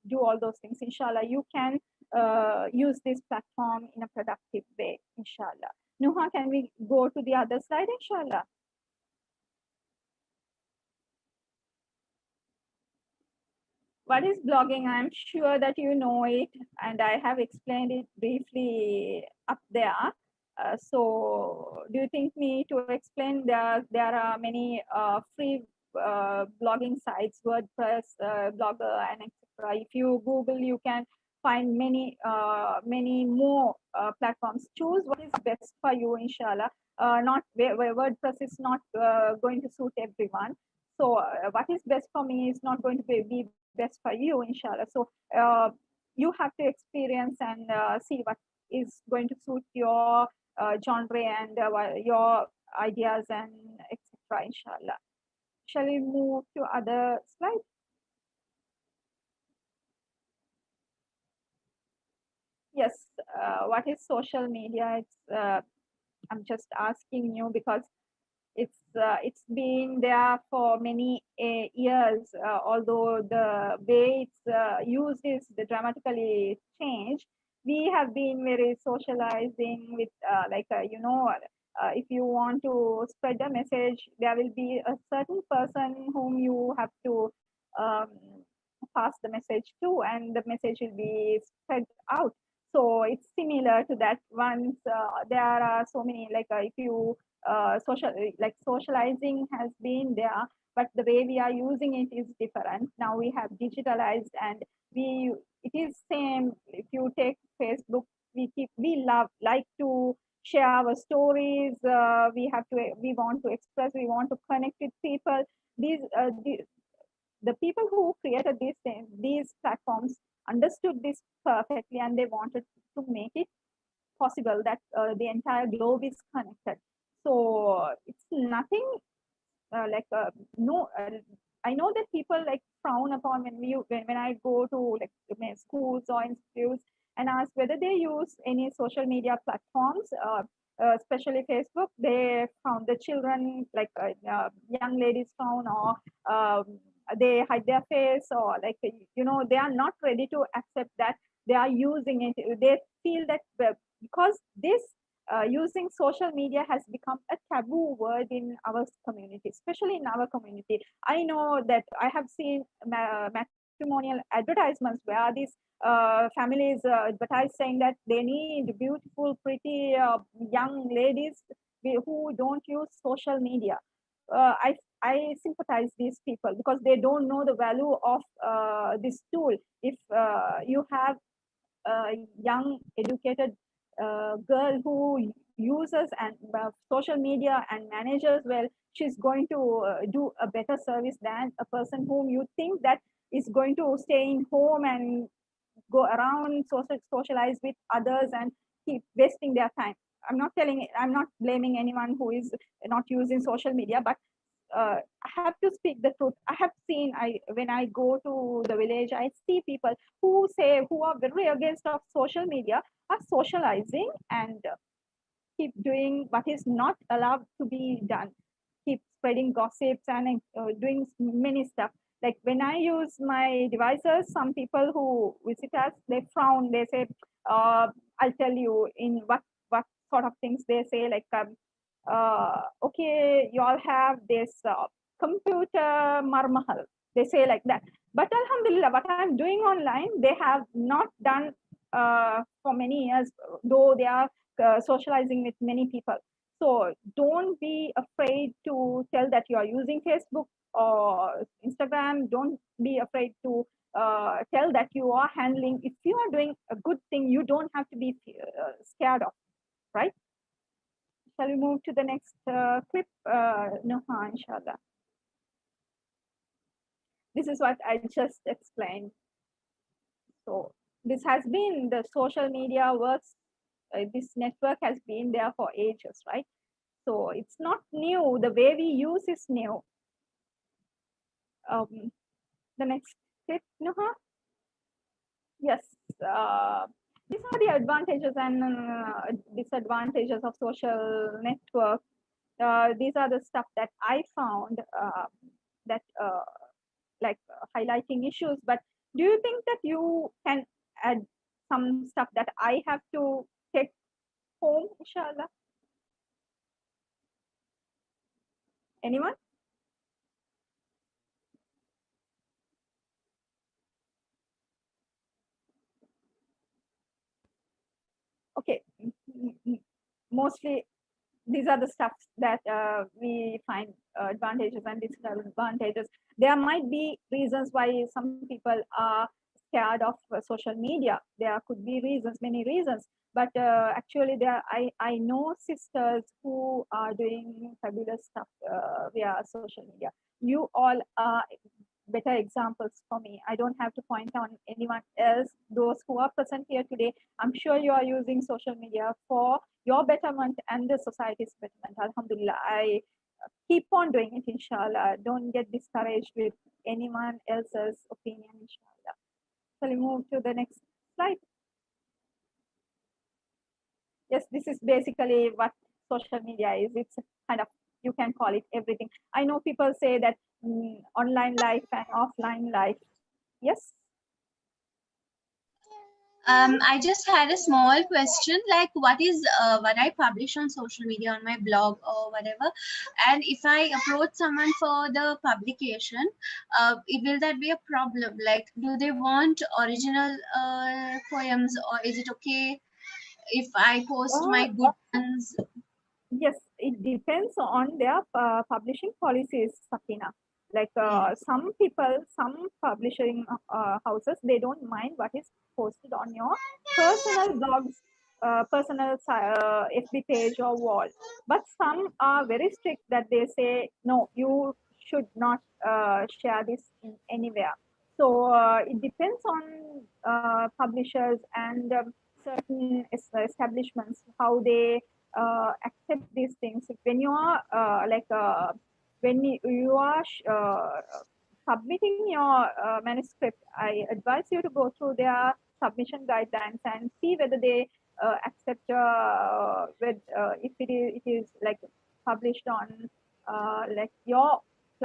do all those things, inshallah, you can use this platform in a productive way, inshallah. Nuha, can we go to the other slide, inshallah? What is blogging? I'm sure that you know it, and I have explained it briefly up there. So do you think me to explain? There are many free blogging sites, WordPress, Blogger, and etc. If you Google, you can find many more platforms. Choose what is best for you, inshallah. Not WordPress is not going to suit everyone. So what is best for me is not going to be best for you, inshallah. So you have to experience and see what is going to suit your genre and your ideas and etc. inshallah. Shall we move to other slide? Yes, what is social media? I'm just asking you because it's been there for many years, although the way it's used is dramatically changed. We have been very socializing with if you want to spread a message, there will be a certain person whom you have to um, pass the message to, and the message will be spread out. So it's similar to that. Once there are so many, if you socializing has been there, but the way we are using it is different. Now we have digitalized, and it is same. If you take Facebook, we like to share our stories. We want to express, we want to connect with people. The people who created these platforms understood this perfectly, and they wanted to make it possible that the entire globe is connected. So it's nothing no. I know that people frown upon when I go to schools or institutes. and asked whether they use any social media platforms, especially Facebook. They found the children, like young ladies found, or they hide their face, or like, they are not ready to accept that they are using it. They feel that because this using social media has become a taboo word in our community, especially in our community. I know that I have seen matrimonial advertisements where these families advertise saying that they need beautiful, pretty young ladies who don't use social media. I sympathize these people because they don't know the value of this tool. If you have a young, educated girl who uses and social media and manages well, she's going to do a better service than a person whom you think that is going to stay in home and go around, socialize with others and keep wasting their time. I'm not blaming anyone who is not using social media, but I have to speak the truth. I have seen, when I go to the village, I see people who are very against of social media are socializing and keep doing what is not allowed to be done, keep spreading gossips and doing many stuff. Like when I use my devices, some people who visit us, they frown, they say, I'll tell you in what sort of things they say, like, okay, you all have this computer marmahal, they say like that. But alhamdulillah, what I'm doing online, they have not done for many years, though they are socializing with many people. So don't be afraid to tell that you are using Facebook or Instagram. Don't be afraid to tell that you are handling. If you are doing a good thing, you don't have to be scared of, right? Shall we move to the next clip? Noha, inshallah. This is what I just explained. So this has been the social media works. This network has been there for ages, right? So it's not new. The way we use is new. The next clip, Noha. Yes. These are the advantages and disadvantages of social network. These are the stuff that I found that like highlighting issues. But do you think that you can add some stuff that I have to take home, inshallah? Anyone? Okay. Mostly these are the stuff that we find advantages and disadvantages. There might be reasons why some people are scared of social media. There could be reasons, many reasons. But actually, I know sisters who are doing fabulous stuff via social media. You all are better examples for me. I don't have to point on anyone else. Those who are present here today, I'm sure you are using social media for your betterment and the society's betterment. Alhamdulillah, I keep on doing it, inshallah. Don't get discouraged with anyone else's opinion, inshallah. So we move to the next slide. Yes, this is basically what social media is. It's kind of, you can call it everything. I know people say that online life and offline life. Yes. I just had a small question, like what I publish on social media on my blog or whatever, and if I approach someone for the publication, will that be a problem? Like, do they want original poems, or is it okay if I post my good ones? Yes, it depends on their publishing policies, Sakina. Like some people, some publishing houses, they don't mind what is posted on your personal blogs, personal FB page or wall. But some are very strict that they say, no, you should not share this in anywhere. So it depends on publishers and certain establishments, how they accept these things. When you are when you are submitting your manuscript, I advise you to go through their submission guidelines and see whether they accept if it is like published on like your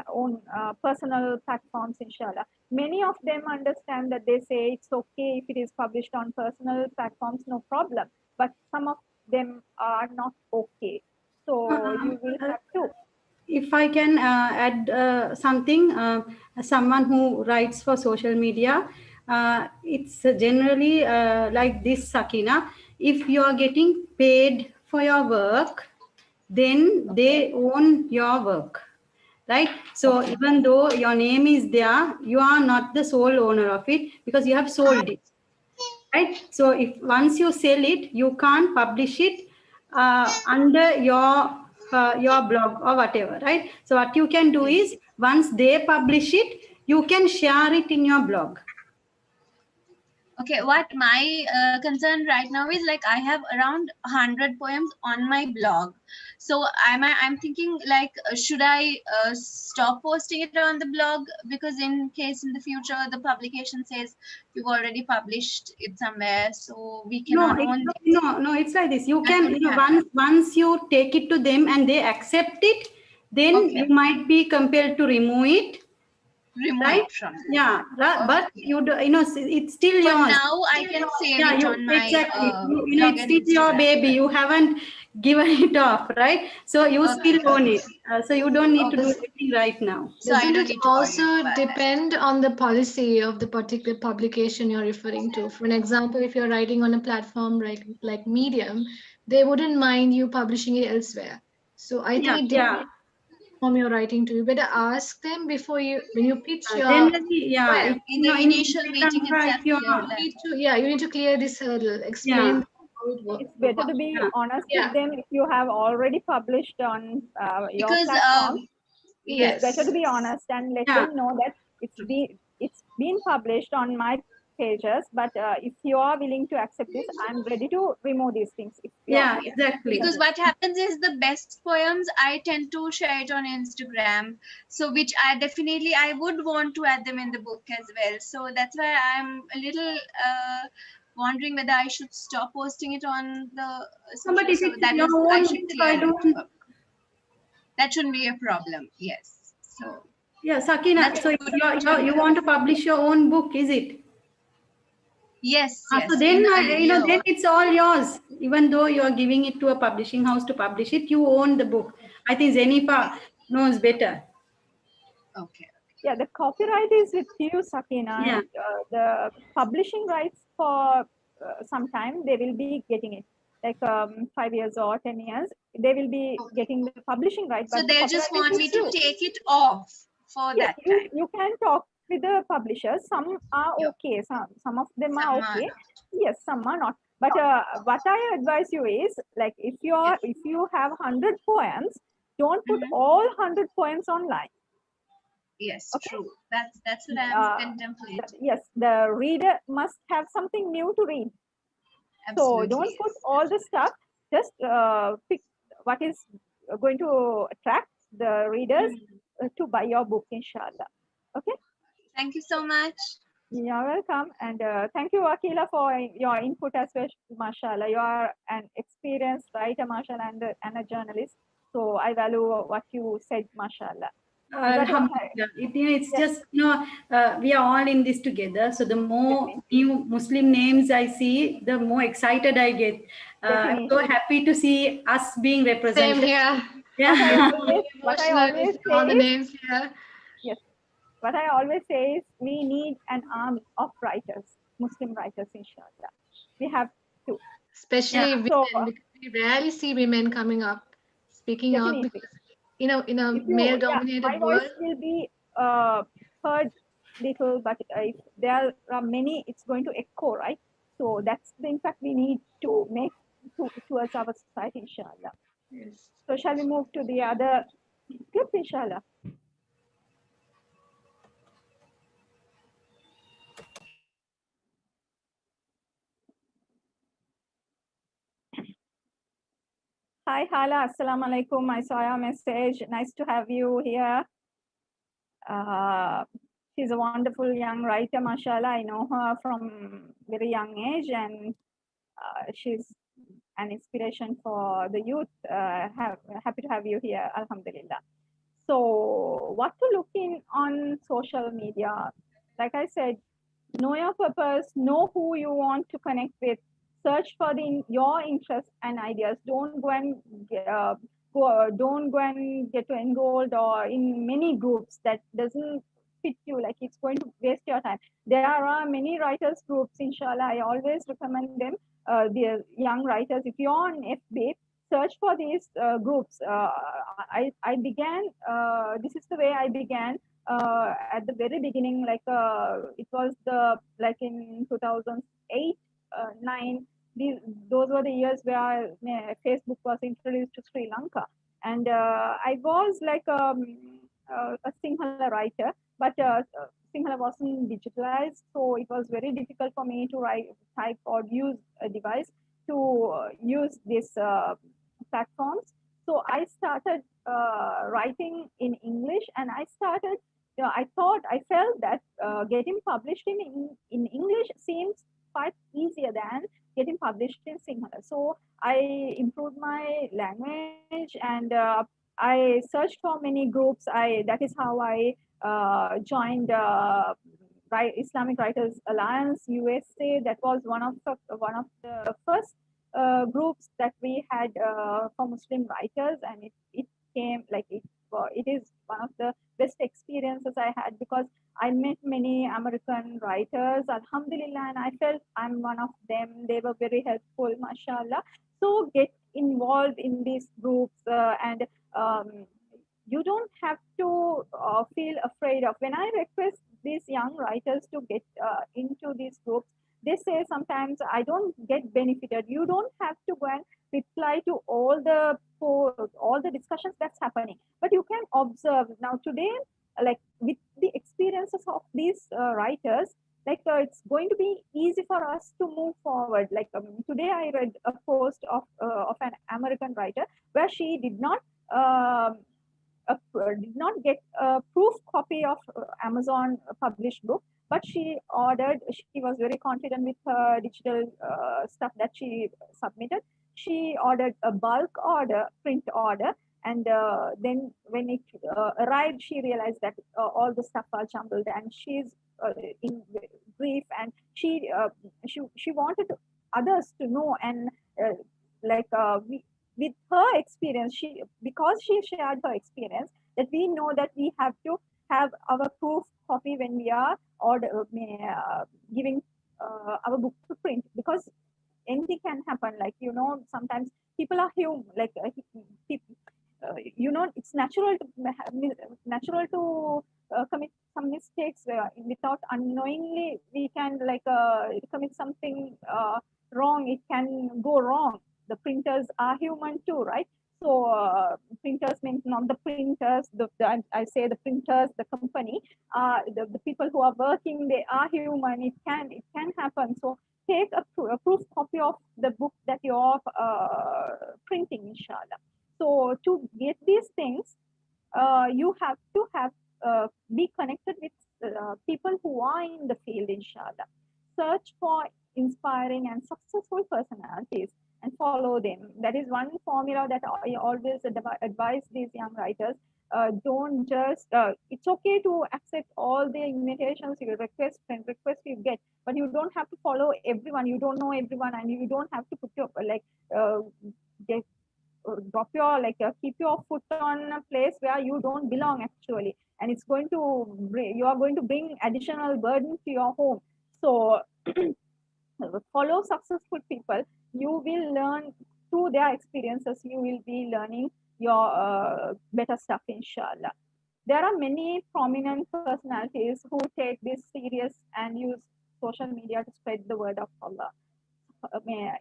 own personal platforms, inshallah. Many of them understand that they say it's okay if it is published on personal platforms, no problem. But some of them are not okay. So you will have to. If I can add something, someone who writes for social media, it's generally like this, Sakina. If you are getting paid for your work, then they own your work, right? So even though your name is there, you are not the sole owner of it because you have sold it, right? So if once you sell it, you can't publish it under your blog or whatever, right? So what you can do is once they publish it, you can share it in your blog. Okay, what my concern right now is like I have around 100 poems on my blog. So I'm thinking like should I stop posting it on the blog, because in case in the future the publication says you've already published it somewhere, so we No, cannot own this. no, it's like this. You That can, could happen. once you take it to them and they accept it, then you might be compelled to remove it. Remove Right? it from them. Yeah, but you do, it's still For yours. now, I can save Yeah, it you on my exactly. blog It's and still your Instagram. baby. You haven't given it off, right? So you still own it. So you don't need to do anything right now. So I Doesn't don't it need to worry also about that. depend on the policy of the particular publication you're referring to? For an example, if you're writing on a platform like Medium, they wouldn't mind you publishing it elsewhere. So I think it depends on the platform you're writing to. You better ask them before when you pitch your Generally, yeah. poem. In the initial meeting Right, itself, clear You that. need to, you need to clear this hurdle. Explain how it works. It's better to be honest with them if you have already published on your Because platform. It's better yes. to be honest and let Yeah. them know that it's been published on my pages, but if you are willing to accept this, I'm ready to remove these things. If you are, exactly. Because what happens is the best poems I tend to share it on Instagram, so which I would want to add them in the book as well. So that's why I'm a little wondering whether I should stop posting it on the social. But if So it's that your is, own I should book, clear that. That shouldn't be a problem. Yes. So yeah, Sakina. So you want to publish your own book, is it? yes. So then, then it's all yours. Even though you are giving it to a publishing house to publish it, you own the book. I think Zeneefa knows better. Okay. Yeah, the copyright is with you, Sakina. Yeah. The publishing rights for some time they will be getting it, like 5 years or 10 years, they will be getting the publishing right. So but they the just copyright want is me with to you. take it off for Yes, that time. you can talk with the publishers. Some are okay, some of them are okay. Yes, some are not. But what I advise you is, like, if you have 100 poems, don't put all 100 poems online. Yes, true. That's what I'm contemplating. Yes, the reader must have something new to read. Absolutely, so don't put all the stuff. Just pick what is going to attract the readers to buy your book, inshallah. Okay. Thank you so much. You're welcome. And thank you, Akila, for your input as well, mashallah. You are an experienced writer, mashallah, and a journalist. So I value what you said, mashallah. Alhamdulillah. It's just, we are all in this together. So the more new Muslim names I see, the more excited I get. I'm so happy to see us being represented. Same here. Yeah. What I always say all the is, names here. Yes. What I always say is we need an army of writers, Muslim writers, inshallah. We have to. Especially women, because we rarely see women coming up, speaking up. Because, in a male-dominated my voice world, will be heard little, but if there are many, it's going to echo, right? So that's the impact we need to make towards our society, inshallah. yes. So shall we move to the other clip, inshallah? Hi, Hala. Assalamu alaikum. I saw your message. Nice to have you here. she's a wonderful young writer, mashallah. I know her from very young age, and she's an inspiration for the youth. Happy to have you here, alhamdulillah. So what to look in on social media? Like I said, know your purpose, know who you want to connect with, search for your interests and ideas. Don't go and don't go and get enrolled or in many groups that doesn't fit you, like it's going to waste your time. There are many writers groups, inshallah. I always recommend them, the young writers. If you're on FB, search for these groups. I began, this is the way I began at the very beginning, like it was the, like in 2008, 9, those were the years where Facebook was introduced to Sri Lanka. And I was like a Sinhala writer, but Sinhala wasn't digitalized, so it was very difficult for me to type or use a device to use these platforms. So I started writing in English, and I started, I felt that getting published in English seems quite easier than getting published in Sinhala. So I improved my language, and I searched for many groups. That is how I joined Islamic Writers Alliance USA. That was one of the first groups that we had for Muslim writers, and it came like it is one of the best experiences I had, because I met many American writers, alhamdulillah, and I felt I'm one of them. They were very helpful, mashallah. So get involved in these groups, and you don't have to feel afraid of. When I request these young writers to get into these groups, they say sometimes I don't get benefited. You don't have to go and reply to all the discussions that's happening, but you can observe. Now today, like with the experiences of these writers, like it's going to be easy for us to move forward. Like today I read a post of an American writer where she did not get a proof copy of Amazon published book, but she was very confident with her digital stuff that she submitted. She ordered a bulk order, print order, and then when it arrived, she realized that all the stuff are jumbled, and she's in grief, and she wanted others to know, and like with her experience, because she shared her experience, that we know that we have to have our proof copy when we are giving our book to print, because anything can happen. Like sometimes people are human. Like it's natural to commit some mistakes without unknowingly. We can commit something wrong. It can go wrong. The printers are human too, right? So printers means not the printers. I say the printers, the company, the people who are working. They are human. It can happen. So take a proof copy of the book that you're printing, inshallah. So to get these things, you have to be connected with people who are in the field, inshallah. Search for inspiring and successful personalities and follow them. That is one formula that I always advise these young writers. Don't just, it's okay to accept all the invitations, you request, friend request you get, but you don't have to follow everyone. You don't know everyone, and you don't have to put your, drop your, keep your foot on a place where you don't belong actually. And it's going to, you are going to bring additional burden to your home. So follow successful people. You will learn through their experiences. You will be learning your better stuff, inshallah. There are many prominent personalities who take this serious and use social media to spread the word of Allah.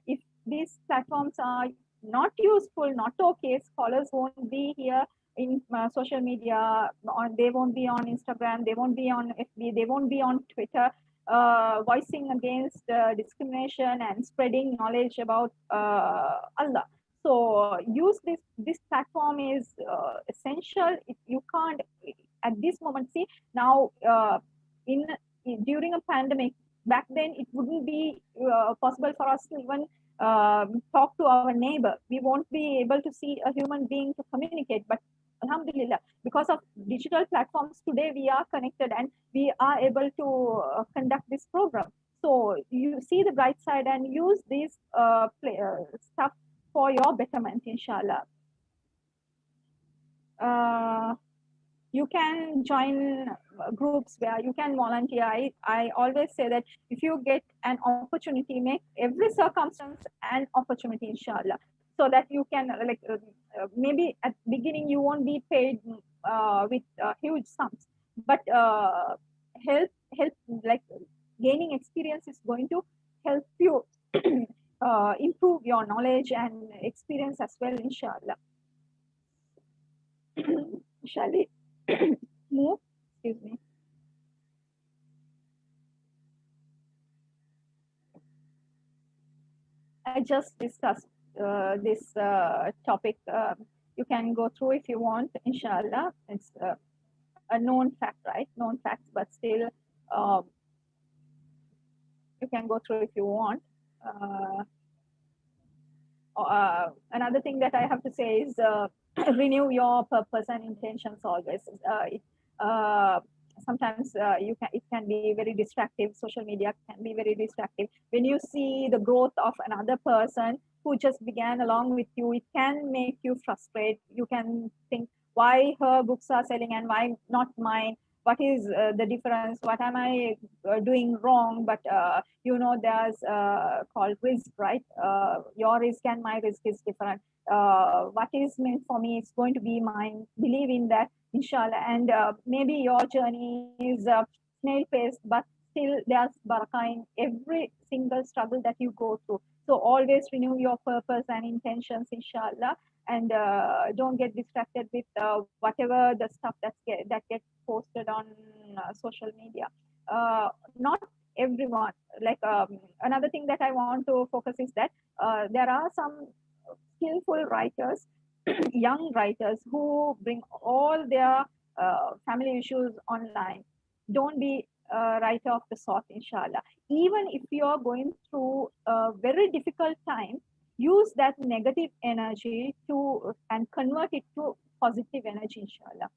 If these platforms are not useful, not okay, scholars won't be here in social media. They won't be on Instagram. They won't be on FB. They won't be on Twitter. Voicing against discrimination and spreading knowledge about Allah. So use this platform is essential. If you can't at this moment, see now during a pandemic. Back then, it wouldn't be possible for us to even talk to our neighbor. We won't be able to see a human being to communicate. But Alhamdulillah, because of digital platforms today, we are connected and we are able to conduct this program. So you see the bright side and use this stuff for your betterment, inshallah. You can join groups where you can volunteer. I always say that if you get an opportunity, make every circumstance an opportunity, inshallah, so that you can maybe at the beginning you won't be paid with huge sums, but help like gaining experience is going to help you improve your knowledge and experience as well, inshallah. Shall we move? Excuse me. I just discussed this topic. You can go through if you want, inshallah. It's a known fact, right? Known facts, but still you can go through if you want. Another thing that I have to say is renew your purpose and intentions always. Sometimes it can be very distractive. Social media can be very distractive. When you see the growth of another person who just began along with you, it can make you frustrated. You can think why her books are selling and why not mine. What is the difference? What am I doing wrong? But there's called risk, right? Your risk and my risk is different. What is meant for me is going to be mine. Believe in that, inshallah. And maybe your journey is snail paced, but still there's barakah in every single struggle that you go through. So always renew your purpose and intentions, inshallah. And don't get distracted with whatever the stuff that gets posted on social media. Not everyone. Another thing that I want to focus is that there are some skillful writers, young writers who bring all their family issues online. Don't be a writer of the sort, inshallah. Even if you're going through a very difficult time, use that negative energy and convert it to positive energy, inshallah.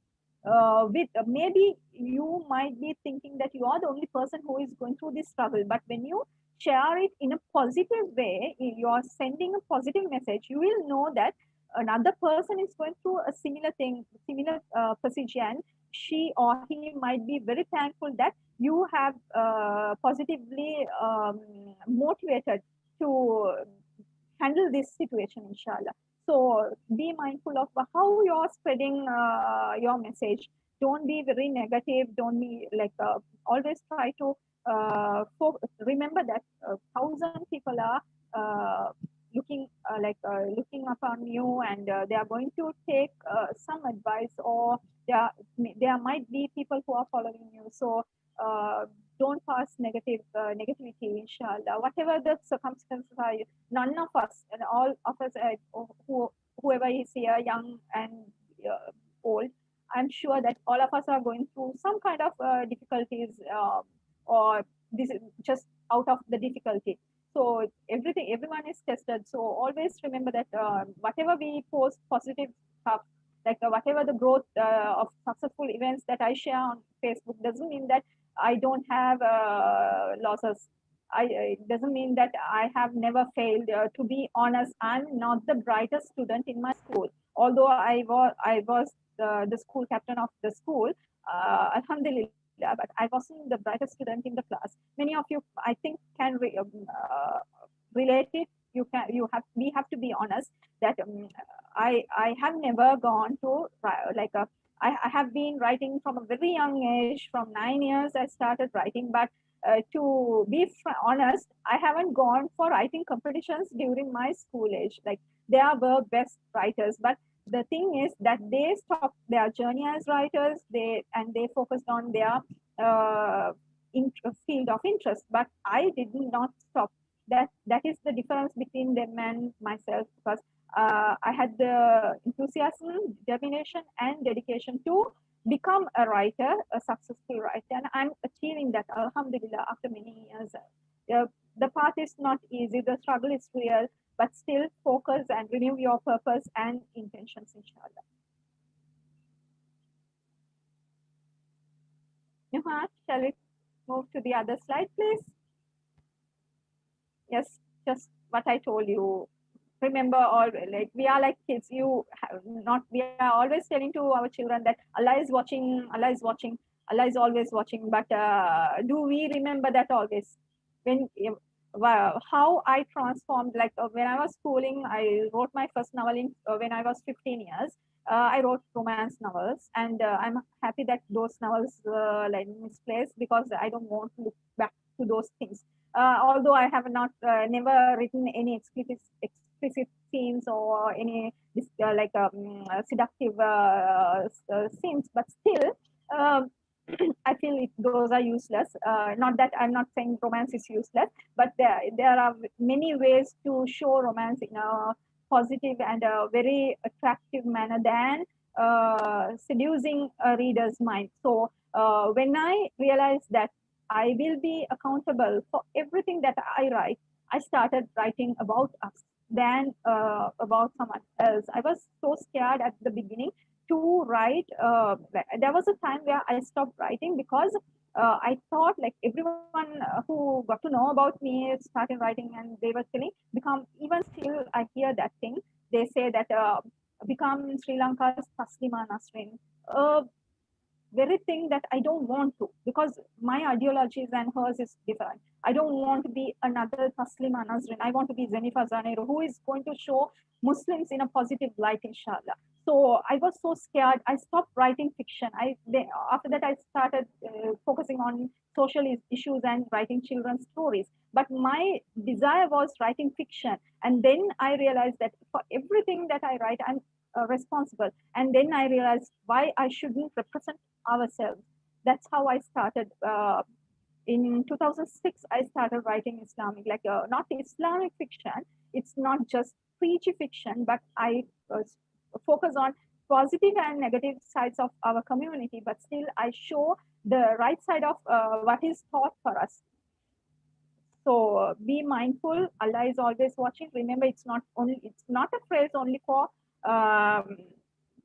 Maybe you might be thinking that you are the only person who is going through this struggle, but when you share it in a positive way, you are sending a positive message, you will know that another person is going through a similar thing, similar procedure, and she or he might be very thankful that you have positively motivated to handle this situation, inshallah. So be mindful of how you're spreading your message. Don't be very negative. Don't be always try to remember that 1,000 people are looking upon you, and they are going to take some advice, or there might be people who are following you. So don't pass negativity, inshallah. Whatever the circumstances are, none of us and all of us, whoever is here, young and old, I'm sure that all of us are going through some kind of difficulties, or this is just out of the difficulty. So everyone is tested. So always remember that whatever we post positive stuff, whatever the growth of successful events that I share on Facebook, doesn't mean that I don't have losses. It doesn't mean that I have never failed. To be honest, I'm not the brightest student in my school. Although I was the school captain of the school, alhamdulillah, but I wasn't the brightest student in the class. Many of you, I think, can relate it. We have to be honest that I have never gone to I have been writing from a very young age. From 9 years, I started writing. But to be honest, I haven't gone for writing competitions during my school age. There were best writers, but the thing is that they stopped their journey as writers. They focused on their field of interest. But I did not stop. That is the difference between them and myself, because I had the enthusiasm, determination, and dedication to become a writer, a successful writer, and I'm achieving that, alhamdulillah, after many years. The path is not easy, the struggle is real, but still focus and renew your purpose and intentions, inshallah. Nuhat, shall we move to the other slide, please? Yes, just what I told you. Remember, all like we are like kids. You have not. We are always telling to our children that Allah is watching. Allah is watching. Allah is always watching. But do we remember that always? When how I transformed, like when I was schooling, I wrote my first novel in when I was 15 years. I wrote romance novels, and I'm happy that those novels like misplaced because I don't want to look back to those things. Although I have not never written any explicit scenes or any seductive scenes, but still. I feel those are useless. Not that I'm not saying romance is useless, but there are many ways to show romance in a positive and a very attractive manner than seducing a reader's mind. So when I realized that I will be accountable for everything that I write, I started writing about us than about someone else. I was so scared at the beginning to write. There was a time where I stopped writing because I thought like everyone who got to know about me started writing, and they were telling, become, even still I hear that thing. They say that become Sri Lanka's Taslima Nasrin. Very thing that I don't want to, because my ideologies and hers is different. I don't want to be another Taslima Nasrin. I want to be Zeneefa, Zaneer, who is going to show Muslims in a positive light, inshallah. So I was so scared. I stopped writing fiction. After that, I started focusing on social issues and writing children's stories. But my desire was writing fiction. And then I realized that for everything that I write, I'm responsible. And then I realized why I shouldn't represent ourselves. That's how I started. In 2006, I started writing Islamic, like not Islamic fiction. It's not just preachy fiction, but I focus on positive and negative sides of our community. But still, I show the right side of what is taught for us. So be mindful. Allah is always watching. Remember, it's not a phrase only for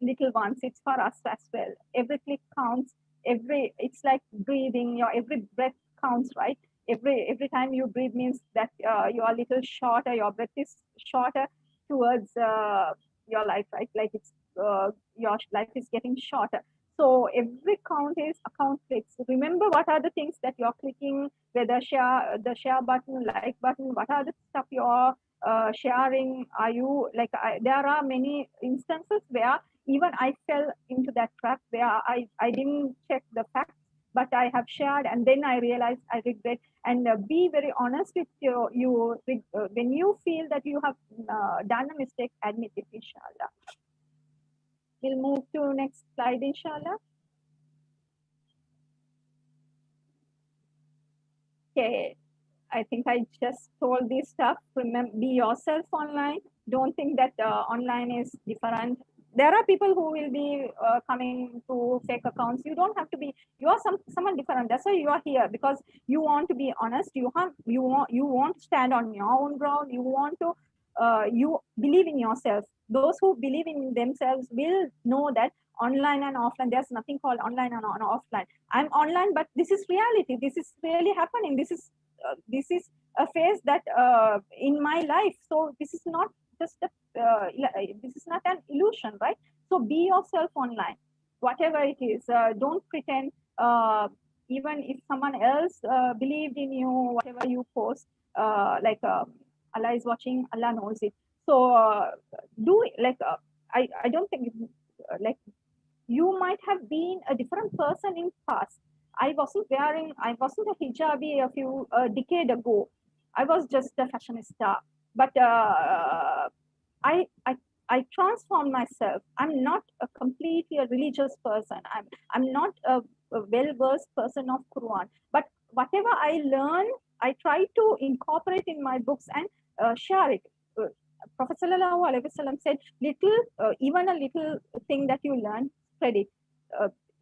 little ones. It's for us as well. Every click counts. It's like breathing. Your every breath counts, right? Every time you breathe means that you are a little shorter. Your breath is shorter towards your life, right? Like it's your life is getting shorter. So every count is account clicks. Remember what are the things that you're clicking, whether the share button, like button, what are the stuff you're sharing. Are you like there are many instances where even I fell into that trap where I didn't check the facts, but I have shared, and then I realized I regret. And be very honest with you when you feel that you have done a mistake, admit it, inshallah. We'll move to next slide, inshallah. Okay, I think I just told this stuff. Remember, be yourself online. Don't think that online is different. There are people who will be coming to fake accounts. You don't have to be. You are someone different. That's why you are here, because you want to be honest. You want to stand on your own ground. You want to you believe in yourself. Those who believe in themselves will know that online and offline, there's nothing called online and offline. I'm online, but this is reality. This is really happening. This is a phase that in my life. So this is not just this is not an illusion, right? So be yourself online, whatever it is. Don't pretend. Even if someone else believed in you, whatever you post, Allah is watching. Allah knows it. So do like I don't think like you might have been a different person in past. I wasn't a hijabi a decade ago. I was just a fashionista. But I transformed myself. I'm not a completely a religious person. I'm not a well-versed person of Quran. But whatever I learn, I try to incorporate in my books and share it. Prophet Sallallahu Alaihi Wasallam said, even a little thing that you learn, spread it.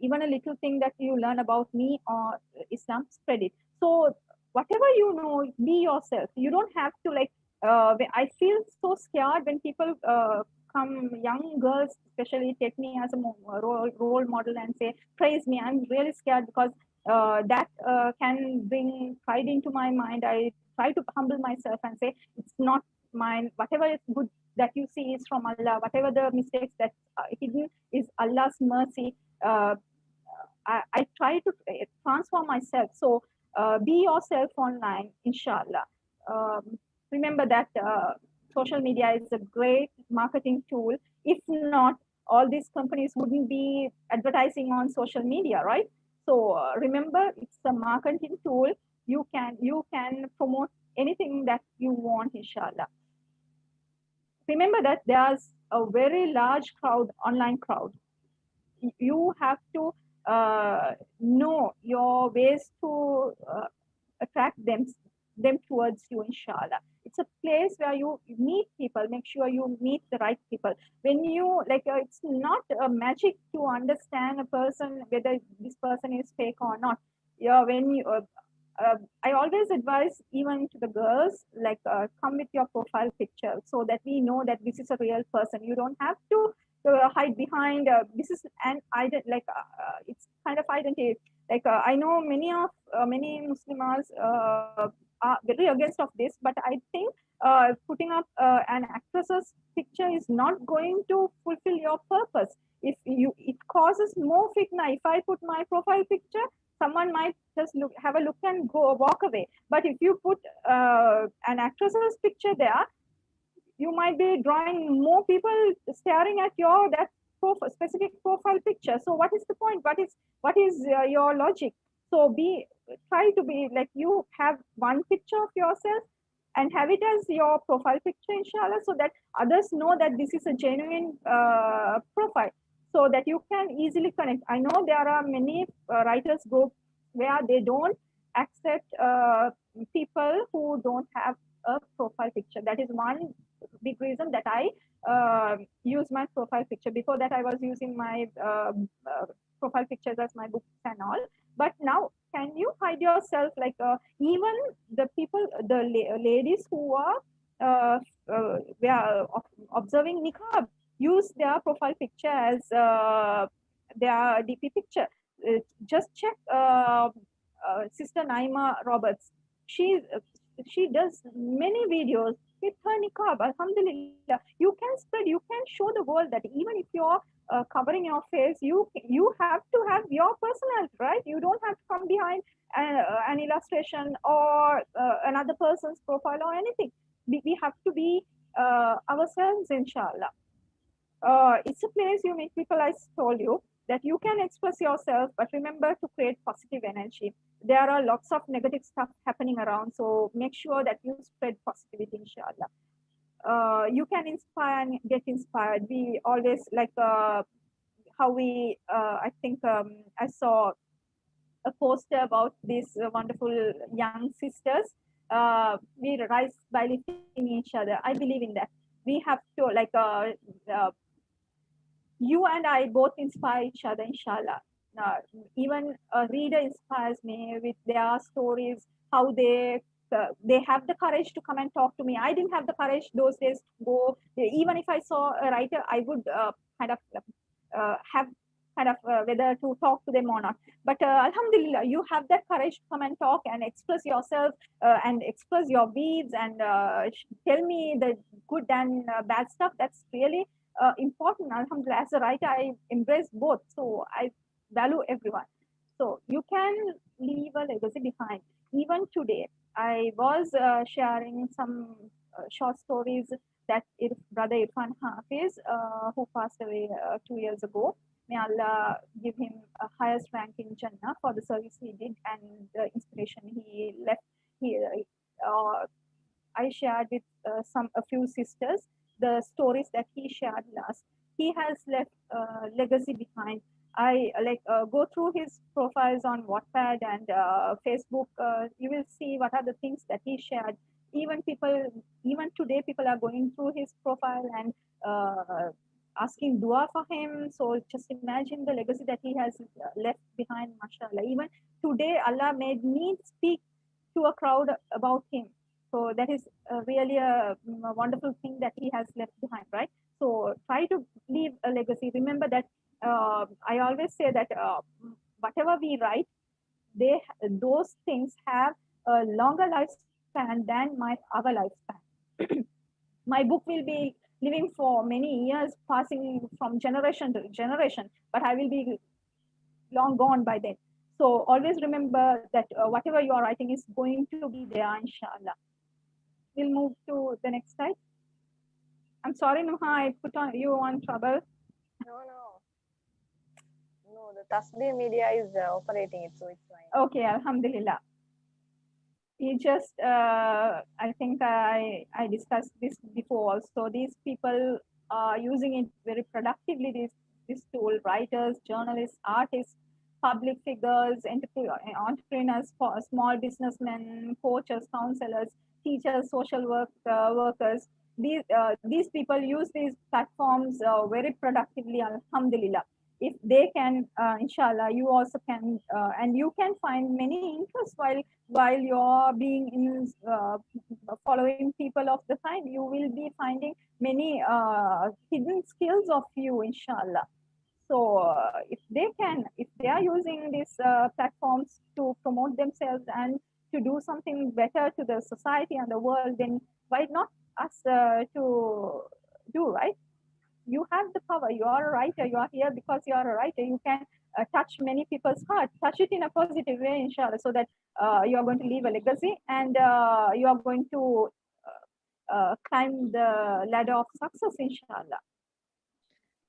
Even a little thing that you learn about me or Islam, spread it. So whatever you know, be yourself. You don't have to like. I feel so scared when people come, young girls especially, take me as a role model and say praise me. I'm really scared because that can bring pride into my mind. I try to humble myself and say it's not mine. Whatever is good that you see is from Allah. Whatever the mistakes that hidden is Allah's mercy. I try to transform myself. So be yourself online, inshallah. Remember that social media is a great marketing tool. If not, all these companies wouldn't be advertising on social media, right? So remember, it's a marketing tool. You can promote anything that you want, inshallah. Remember that there's a very large crowd, online crowd. You have to know your ways to attract them towards you, inshallah. It's a place where you meet people. Make sure you meet the right people. When you like, it's not a magic to understand a person whether this person is fake or not. Yeah, when you I always advise even to the girls, like come with your profile picture so that we know that this is a real person. You don't have to hide behind this is an like it's kind of identity. Like I know many Muslims are very against of this, but I think putting up an actress's picture is not going to fulfill your purpose. If you, it causes more fitna. If I put my profile picture, someone might just have a look and walk away. But if you put an actress's picture there, you might be drawing more people staring at your that specific profile picture. So what is the point? What is your logic? So try to be like, you have one picture of yourself and have it as your profile picture, inshallah, so that others know that this is a genuine profile, so that you can easily connect. I know there are many writers groups where they don't accept people who don't have a profile picture. That is one big reason that I use my profile picture. Before that, I was using my profile pictures as my books and all. But now, can you hide yourself? Like even the people, the ladies who are observing niqab, use their profile picture as their DP picture. Just check Sister Naima Roberts. She does many videos with her niqab. Alhamdulillah, you can spread, you can show the world that even if you're covering your face, you have to have your personality, right? You don't have to come behind an illustration or another person's profile or anything. We have to be ourselves, inshallah. It's a place you meet people, I told you, that you can express yourself, but remember to create positive energy. There are lots of negative stuff happening around, so make sure that you spread positivity, inshallah. You can inspire and get inspired. We always like how we, I think I saw a poster about these wonderful young sisters. We rise by lifting each other. I believe in that. We have to like you and I both inspire each other, inshallah. Even a reader inspires me with their stories, how they have the courage to come and talk to me. I didn't have the courage those days to go. Even if I saw a writer, I would kind of have kind of whether to talk to them or not. But alhamdulillah, you have that courage to come and talk and express yourself and express your views and tell me the good and bad stuff. That's really important. Alhamdulillah, as a writer, I embrace both. So I value everyone. So you can leave a legacy behind. Even today, I was sharing some short stories that Brother Irfan Hafiz, who passed away 2 years ago. May Allah give him a highest rank in Jannah for the service he did and the inspiration he left. I shared with a few sisters the stories that he shared last. He has left legacy behind. I go through his profiles on Wattpad and Facebook. You will see what are the things that he shared. even today, people are going through his profile and asking dua for him. So just imagine the legacy that he has left behind, mashallah. Even today, Allah made me speak to a crowd about him. So that is really a wonderful thing that he has left behind, right? So try to leave a legacy. Remember that I always say that whatever we write, those things have a longer lifespan than our lifespan. My book will be living for many years, passing from generation to generation, but I will be long gone by then. So always remember that whatever you are writing is going to be there, inshallah. We'll move to the next slide. I'm sorry, Nuha, I put on you on trouble. No, the Tasbih media is operating it, so it's fine. Okay, alhamdulillah. You just, I think I discussed this before also. These people are using it very productively, this tool, writers, journalists, artists, public figures, entrepreneurs, small businessmen, coaches, counselors, teachers, social workers. These people use these platforms very productively, alhamdulillah. If they can, inshallah, you also can, and you can find many interests while you're being in following people of the time. You will be finding many hidden skills of you, inshallah. So if they are using these platforms to promote themselves and to do something better to the society and the world, then why not us to do, right? You have the power. You are a writer. You are here because you are a writer. You can touch many people's heart. Touch it in a positive way, inshallah, so that you are going to leave a legacy and you are going to climb the ladder of success, inshallah.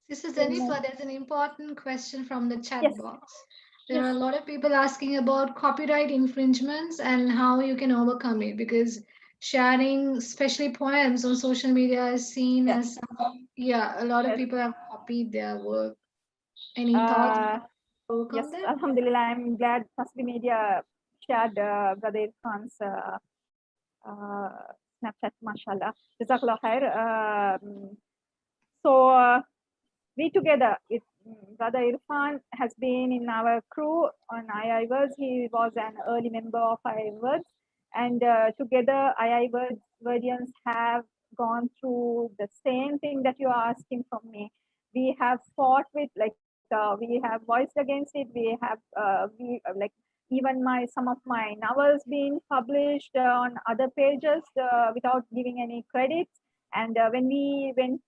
Sister Zeneefa, there's an important question from the chat Yes. box. There are a lot of people asking about copyright infringements and how you can overcome it, because sharing, especially poems on social media, is seen as, a lot of people have copied their work. Any thoughts on overcome Yes, that? alhamdulillah, I'm glad Tasbih Media shared Brother Irfan's Snapchat, mashallah. Jazakallah khair. So we together with Brother Irfan has been in our crew on II Words. He was an early member of II Words, and together II Wordians have gone through the same thing that you are asking from me. We have fought with, we have voiced against it. We have even some of my novels being published on other pages without giving any credits. And when we went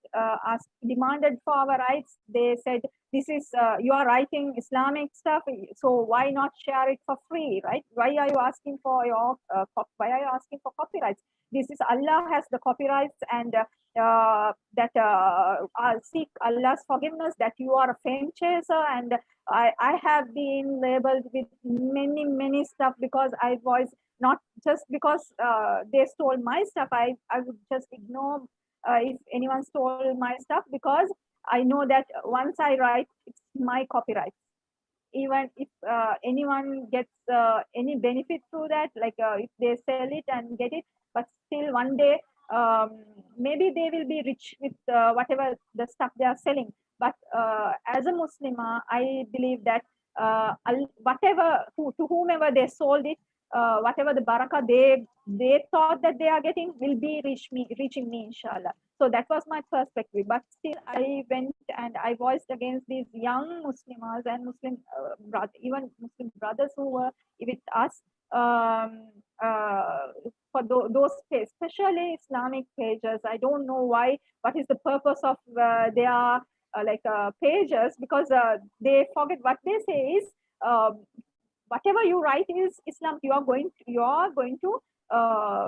demanded for our rights, they said, "This is you are writing Islamic stuff, so why not share it for free, right? Why are you asking for copyrights? This is Allah has the copyrights, and that I'll seek Allah's forgiveness. That you are a fame chaser, and I have been labeled with many stuff because I was not just because they stole my stuff. I would just ignore if anyone stole my stuff, because I know that once I write, it's my copyright. Even if anyone gets any benefit through that, if they sell it and get it, but still one day maybe they will be rich with whatever the stuff they are selling. But as a Muslima, I believe that to whomever they sold it, whatever the barakah they thought that they are getting will be reaching me, inshallah. So that was my perspective. But still, I went and I voiced against these young Muslimas and even Muslim brothers who were with us for those pages, especially Islamic pages. I don't know why. What is the purpose of their pages? Because they forget what they say is. Whatever you write is Islam. You are going to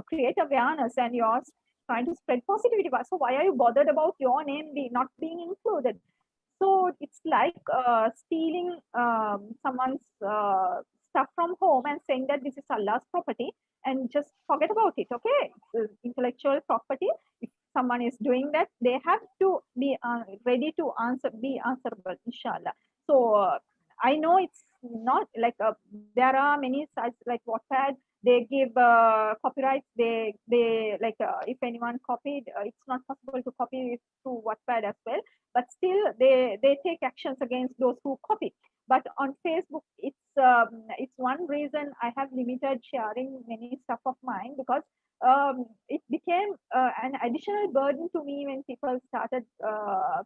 create awareness, and you are trying to spread positivity. So why are you bothered about your name not being included? So it's like stealing someone's stuff from home and saying that this is Allah's property, and just forget about it. Okay, it's intellectual property. If someone is doing that, they have to be ready to be answerable, inshallah. So I know it's not like there are many sites like Wattpad. They give copyrights. They like if anyone copied, it's not possible to copy it through Wattpad as well. But still, they take actions against those who copy. But on Facebook, it's one reason I have limited sharing many stuff of mine, because it became an additional burden to me when people started uh,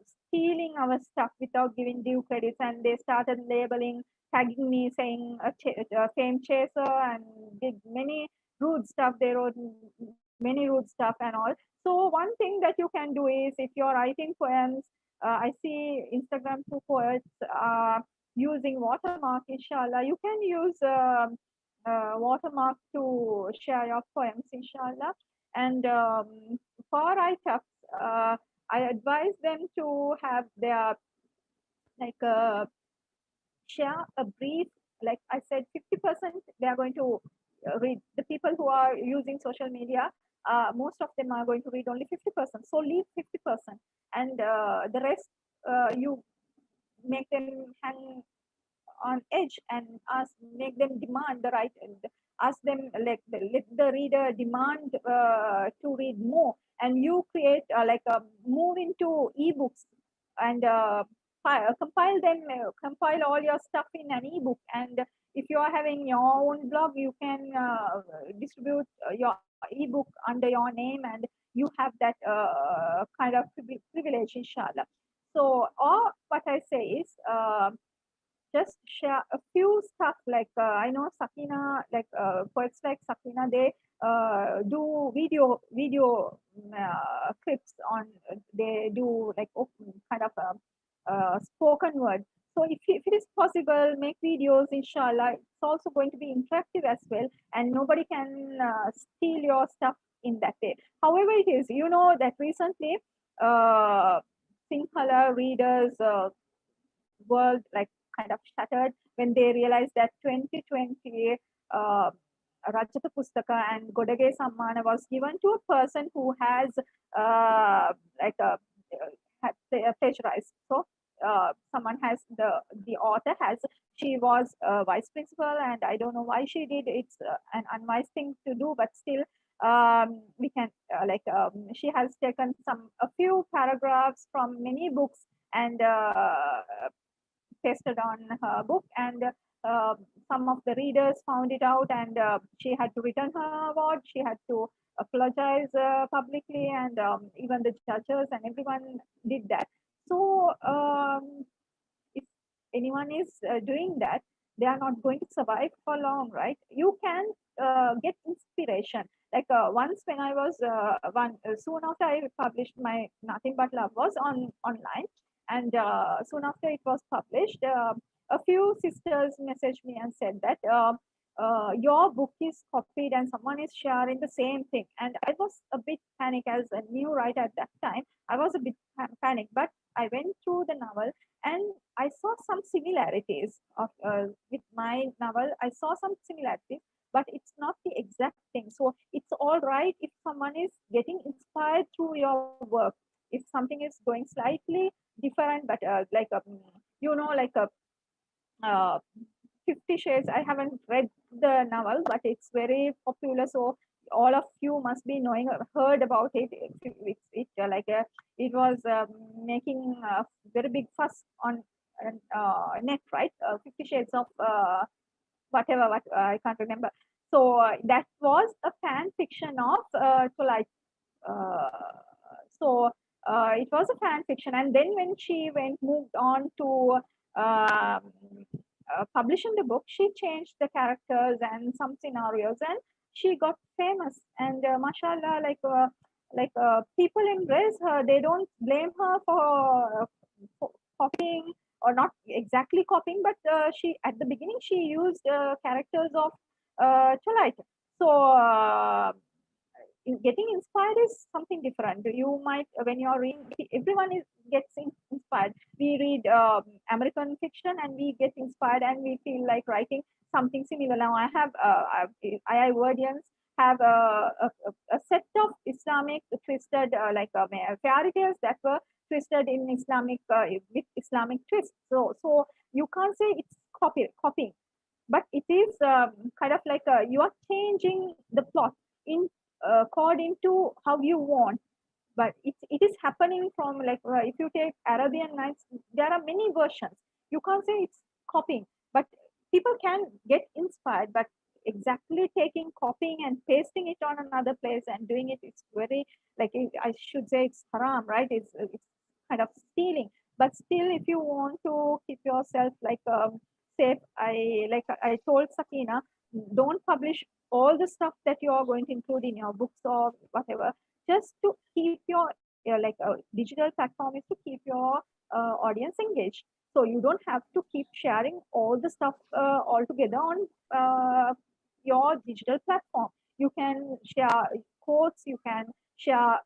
stealing our stuff without giving due credits, and they started labeling, tagging me, saying a fame chaser, and did many rude stuff. They wrote many rude stuff and all. So one thing that you can do is, if you're writing poems, I see Instagram through poets using watermark. Inshallah, you can use watermark to share your poems. Inshallah, and for write-ups. I advise them to have their like share a brief. Like I said, 50% they are going to read. The people who are using social media, most of them are going to read only 50%. So leave 50%, and the rest you make them hang on edge and make them demand the right, and ask them, like let the reader demand to read more, and you create like a move into ebooks, and compile all your stuff in an ebook. And if you are having your own blog, you can distribute your ebook under your name, and you have that kind of privilege, inshallah. So, or what I say is, just share a few stuff. Like I know Sakina, like poets like Sakina, they do video clips on. They do like kind of spoken word. So if it is possible, make videos. Inshallah, it's also going to be interactive as well, and nobody can steal your stuff in that way. However, it is, you know, that recently Sinhala readers world like kind of shattered when they realized that 2020 Rajata Pustaka and Godage Sammana was given to a person who has like a plagiarized. So someone has the author has, she was a vice principal, and I don't know why she did. It's an unwise thing to do, but still we can she has taken a few paragraphs from many books and pasted on her book, and some of the readers found it out, and she had to return her award. She had to apologize publicly, and even the judges and everyone did that. So if anyone is doing that, they are not going to survive for long, right? You can get inspiration. Like once when I was soon after I published my Nothing But Love was online, and soon after it was published, a few sisters messaged me and said that your book is copied and someone is sharing the same thing. And I was a bit panicked as a new writer at that time. I was a bit panicked, but I went through the novel and I saw some similarities with my novel. I saw some similarities, but it's not the exact thing. So it's all right if someone is getting inspired through your work. If something is going slightly different, but like like a 50 Shades. I haven't read the novel, but it's very popular. So all of you must be knowing, heard about it. It was making a very big fuss on net, right? 50 Shades of whatever, what I can't remember. So that was a fan fiction of Twilight. So it was a fan fiction, and then when she moved on to publishing the book, she changed the characters and some scenarios, and she got famous. And mashallah, people embrace her. They don't blame her for copying, or not exactly copying, but she, at the beginning, she used characters of Twilight. So getting inspired is something different. You might, when you're reading, everyone gets inspired. We read American fiction and we get inspired and we feel like writing something similar. Now I have IIWordians have a set of Islamic twisted fairy tales that were twisted in Islamic with Islamic twists. So you can't say it's copying, but it is kind of like you are changing the plot in according to how you want. But it is happening from like if you take Arabian Nights, there are many versions. You can't say it's copying, but people can get inspired. But exactly taking, copying and pasting it on another place and doing it, it's very like I should say it's haram, right? It's kind of stealing. But still, if you want to keep yourself like safe, I told Sakina, don't publish all the stuff that you are going to include in your books or whatever, just to keep your like a digital platform is to keep your audience engaged. So you don't have to keep sharing all the stuff all together on your digital platform. You can share quotes, you can share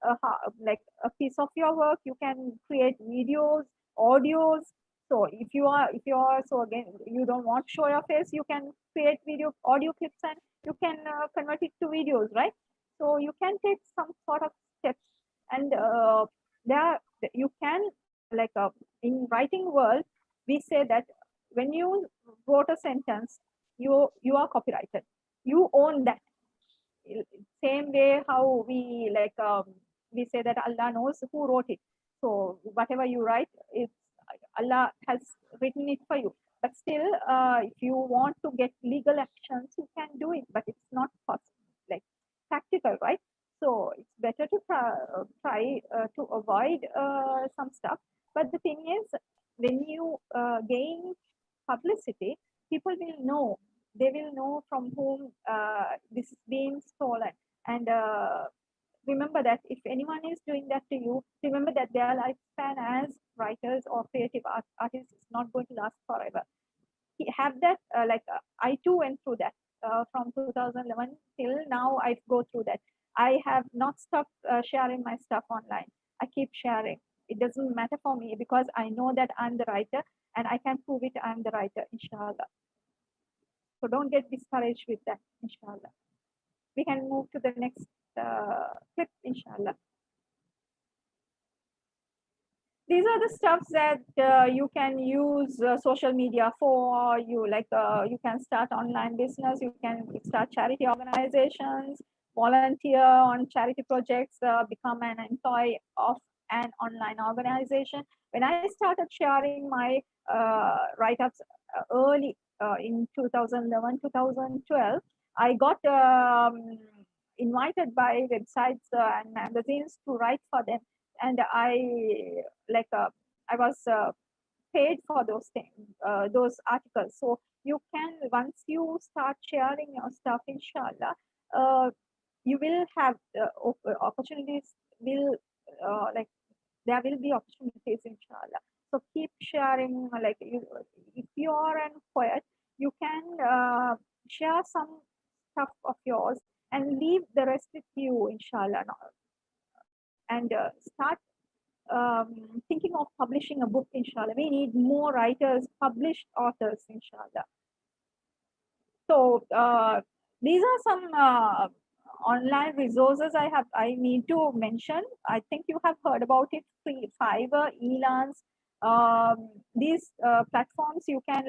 like a piece of your work, you can create videos, audios. So if you are so again you don't want to show your face, you can create video audio clips and you can convert it to videos, right? So you can take some sort of steps. And there you can like in writing world, we say that when you wrote a sentence, you are copyrighted, you own that. Same way how we say that Allah knows who wrote it. So whatever you write, it's Allah has written it for you. But still, if you want to get legal actions, you can do it, but it's not possible, like practical, right? So it's better to try to avoid some stuff. But the thing is, when you gain publicity, people will know. They will know from whom this is being stolen. And remember that if anyone is doing that to you, remember that their lifespan as writers or creative artists is not going to last forever. Have that I too went through that from 2011 till now. I go through that. I have not stopped sharing my stuff online. I keep sharing. It doesn't matter for me because I know that I'm the writer and I can prove it I'm the writer, inshallah. So don't get discouraged with that, inshallah. We can move to the next clip, inshallah. These are the stuffs that you can use social media for. You can start online business, you can start charity organizations, volunteer on charity projects, become an employee of an online organization. When I started sharing my write-ups early in 2011 2012, I got invited by websites and magazines to write for them, and I was paid for those things, those articles. So you can, once you start sharing your stuff, inshallah, you will have opportunities. Will like there will be opportunities, inshallah. So keep sharing. Like if you are a poet, you can share some stuff of yours and leave the rest with you, inshallah. And start thinking of publishing a book, inshallah. We need more writers, published authors, inshallah. So these are some online resources I need to mention. I think you have heard about it. Fiverr, Elance, these platforms you can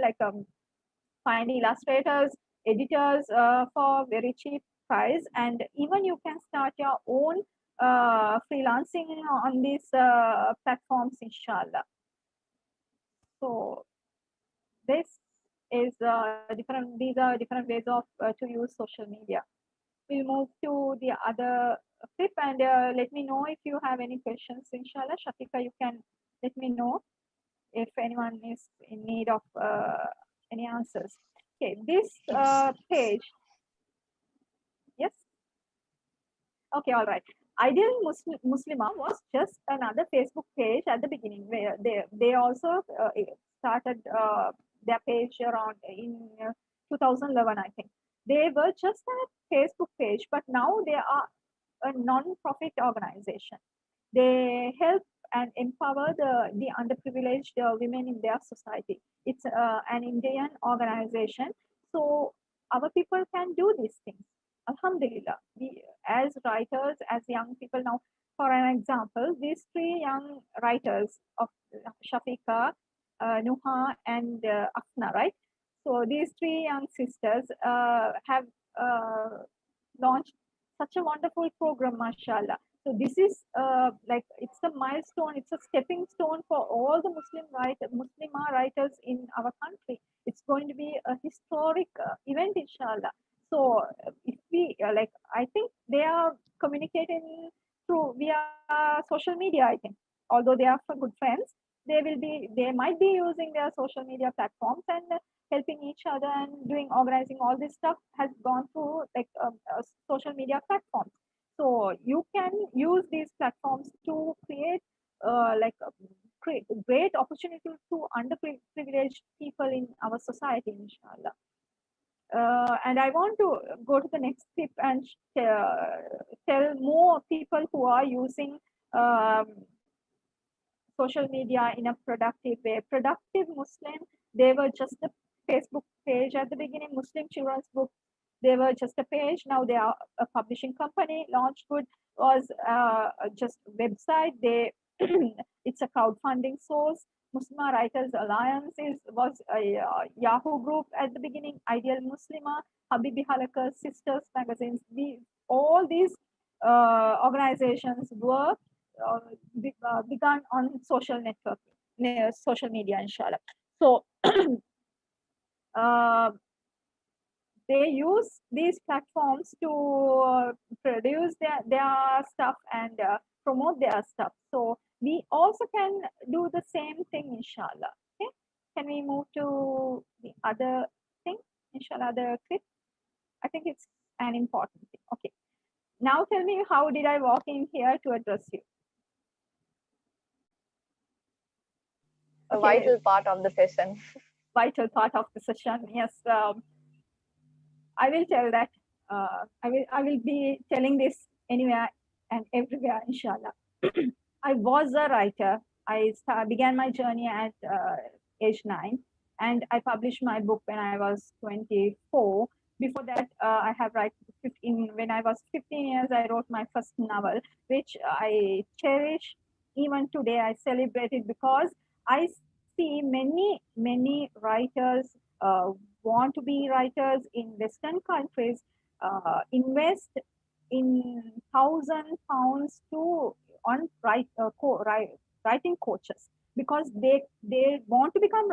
find illustrators, editors for very cheap price, and even you can start your own freelancing on these platforms, inshallah. So this is these are different ways of to use social media. We'll move to the other clip, and let me know if you have any questions, inshallah. Shafiqa, you can let me know if anyone is in need of any answers. Okay, this page. Yes. Okay, all right. Ideal Muslima was just another Facebook page at the beginning, where they also started their page around in 2011, I think. They were just a Facebook page, but now they are a non-profit organization. They help and empower the underprivileged women in their society. It's an Indian organization, so our people can do these things. Alhamdulillah, we as writers, as young people now, for an example, these three young writers of Shafiqa, Nuha, and Afna, right? So these three young sisters have launched such a wonderful program, mashallah. So this is like it's a milestone, it's a stepping stone for all the Muslimah writers in our country. It's going to be a historic event, inshallah. So if we like, I think they are communicating through via social media. I think, although they are good friends, they might be using their social media platforms and helping each other and doing organizing. All this stuff has gone through like social media platforms. So you can use these platforms to create like create great opportunities to underprivileged people in our society, inshallah. And I want to go to the next tip and tell more people who are using um, social media in a productive way. Productive Muslim, they were just a Facebook page at the beginning, Muslim children's book. They were just a page. Now they are a publishing company. Launchgood was just a website. They it's a crowdfunding source. Muslim Writers Alliance was a Yahoo group at the beginning. Ideal Muslima, Habibi Halaka, Sisters magazines. All these organizations were begun on social network, social media, inshallah. So uh, they use these platforms to produce their stuff and promote their stuff. So we also can do the same thing, inshallah. Okay, can we move to the other thing, inshallah, the clip? I think it's an important thing. Okay, now tell me, how did I walk in here to address you? A vital part of the session. Vital part of the session, yes. I will tell that. I will be telling this anywhere and everywhere, inshallah. I was a writer. I began my journey at age 9, and I published my book when I was 24. Before that, I have written 15. When I was 15 years, I wrote my first novel, which I cherish even today. I celebrate it because I see many writers want to be writers in Western countries, invest in £1,000 to on writing coaches because they want to become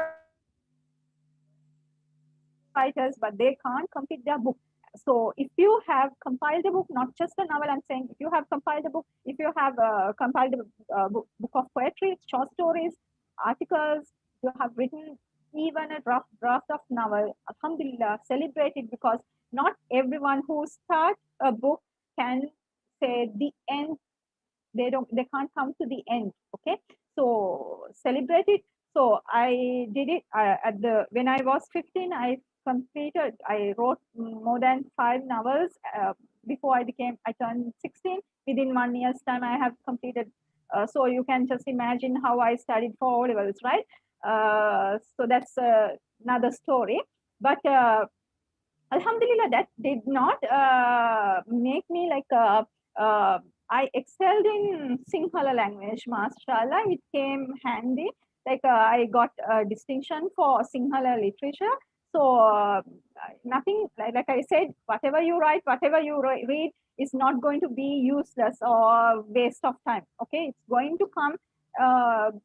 writers, but they can't complete their book. So if you have compiled a book, not just a novel, I'm saying, if you have compiled a book, if you have compiled a book of poetry, short stories, articles, you have written even a draft of novel, alhamdulillah, celebrate it, because not everyone who start a book can say the end. They can't come to the end. Okay, so celebrate it. So I did it at the when I was 15. I wrote more than 5 novels before I turned 16. Within 1 year's time, I have completed. So you can just imagine how I studied for O levels, right? So that's another story. But alhamdulillah, that did not make me like I excelled in Sinhala language, mashallah. It came handy. Like I got a distinction for Sinhala literature. So nothing, like I said, whatever you write, whatever you read is not going to be useless or waste of time. Okay, it's going to come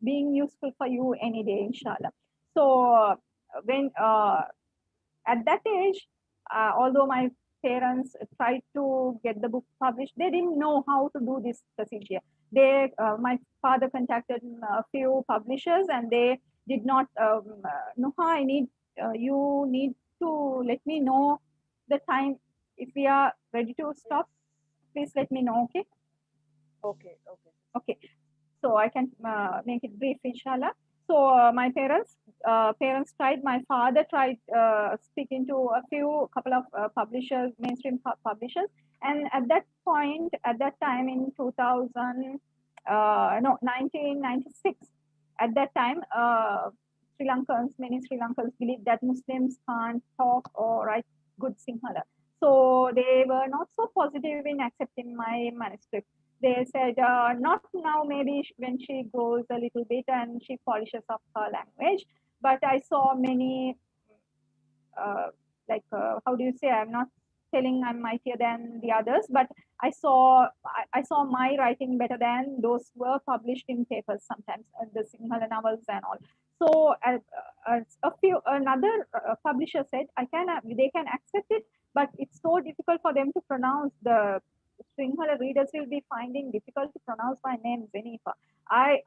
being useful for you any day, inshallah. So when at that age, although my parents tried to get the book published, they didn't know how to do this procedure. My father contacted a few publishers, and they did not know how. You need to let me know the time. If we are ready to stop, please let me know. Okay. Okay. Okay. So I can make it brief, inshallah. So my parents tried. My father tried speaking to a couple of publishers, mainstream publishers, and at that time in 1996, at that time, many Sri Lankans believed that Muslims can't talk or write good Sinhala. So they were not so positive in accepting my manuscript. They said, not now, maybe when she grows a little bit and she polishes up her language. But I saw many, how do you say, I'm not telling I'm mightier than the others, but I saw my writing better than those who were published in papers sometimes, the Sinhala novels and all. So another publisher said, they can accept it, but it's so difficult for them to pronounce. The Sinhala readers will be finding difficult to pronounce my name, Zeneefa. I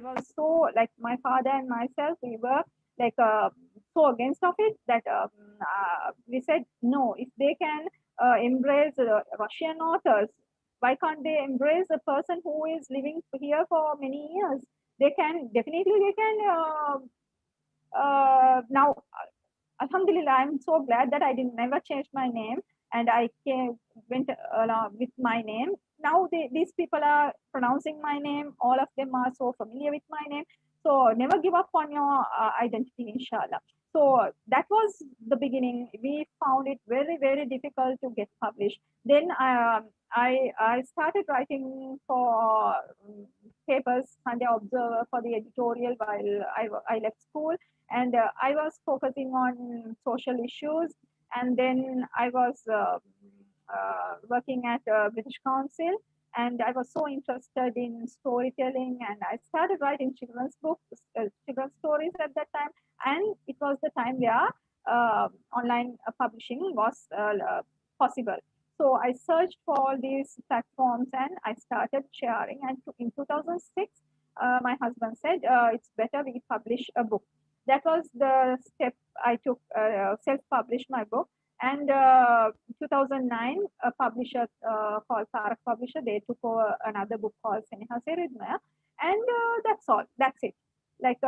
was so, like, my father and myself, we were like so against of it that we said no. If they can embrace Russian authors, why can't they embrace a person who is living here for many years? They can definitely, they can now. Alhamdulillah, I'm so glad that I didn't never change my name, and I went with my name. Now these people are pronouncing my name. All of them are so familiar with my name. So never give up on your identity, inshallah. So that was the beginning. We found it very, very difficult to get published. Then I started writing for papers, Sunday Observer, for the editorial while I left school, and I was focusing on social issues. And then I was working at British Council, and I was so interested in storytelling, and I started writing children's books, children's stories at that time. And it was the time where online publishing was possible. So I searched for all these platforms and I started sharing. And in 2006, my husband said, it's better we publish a book. That was the step I took, self-published my book. And 2009, a publisher called Tarak Publisher, they took over another book called Zeneefa. And that's all. That's it. Like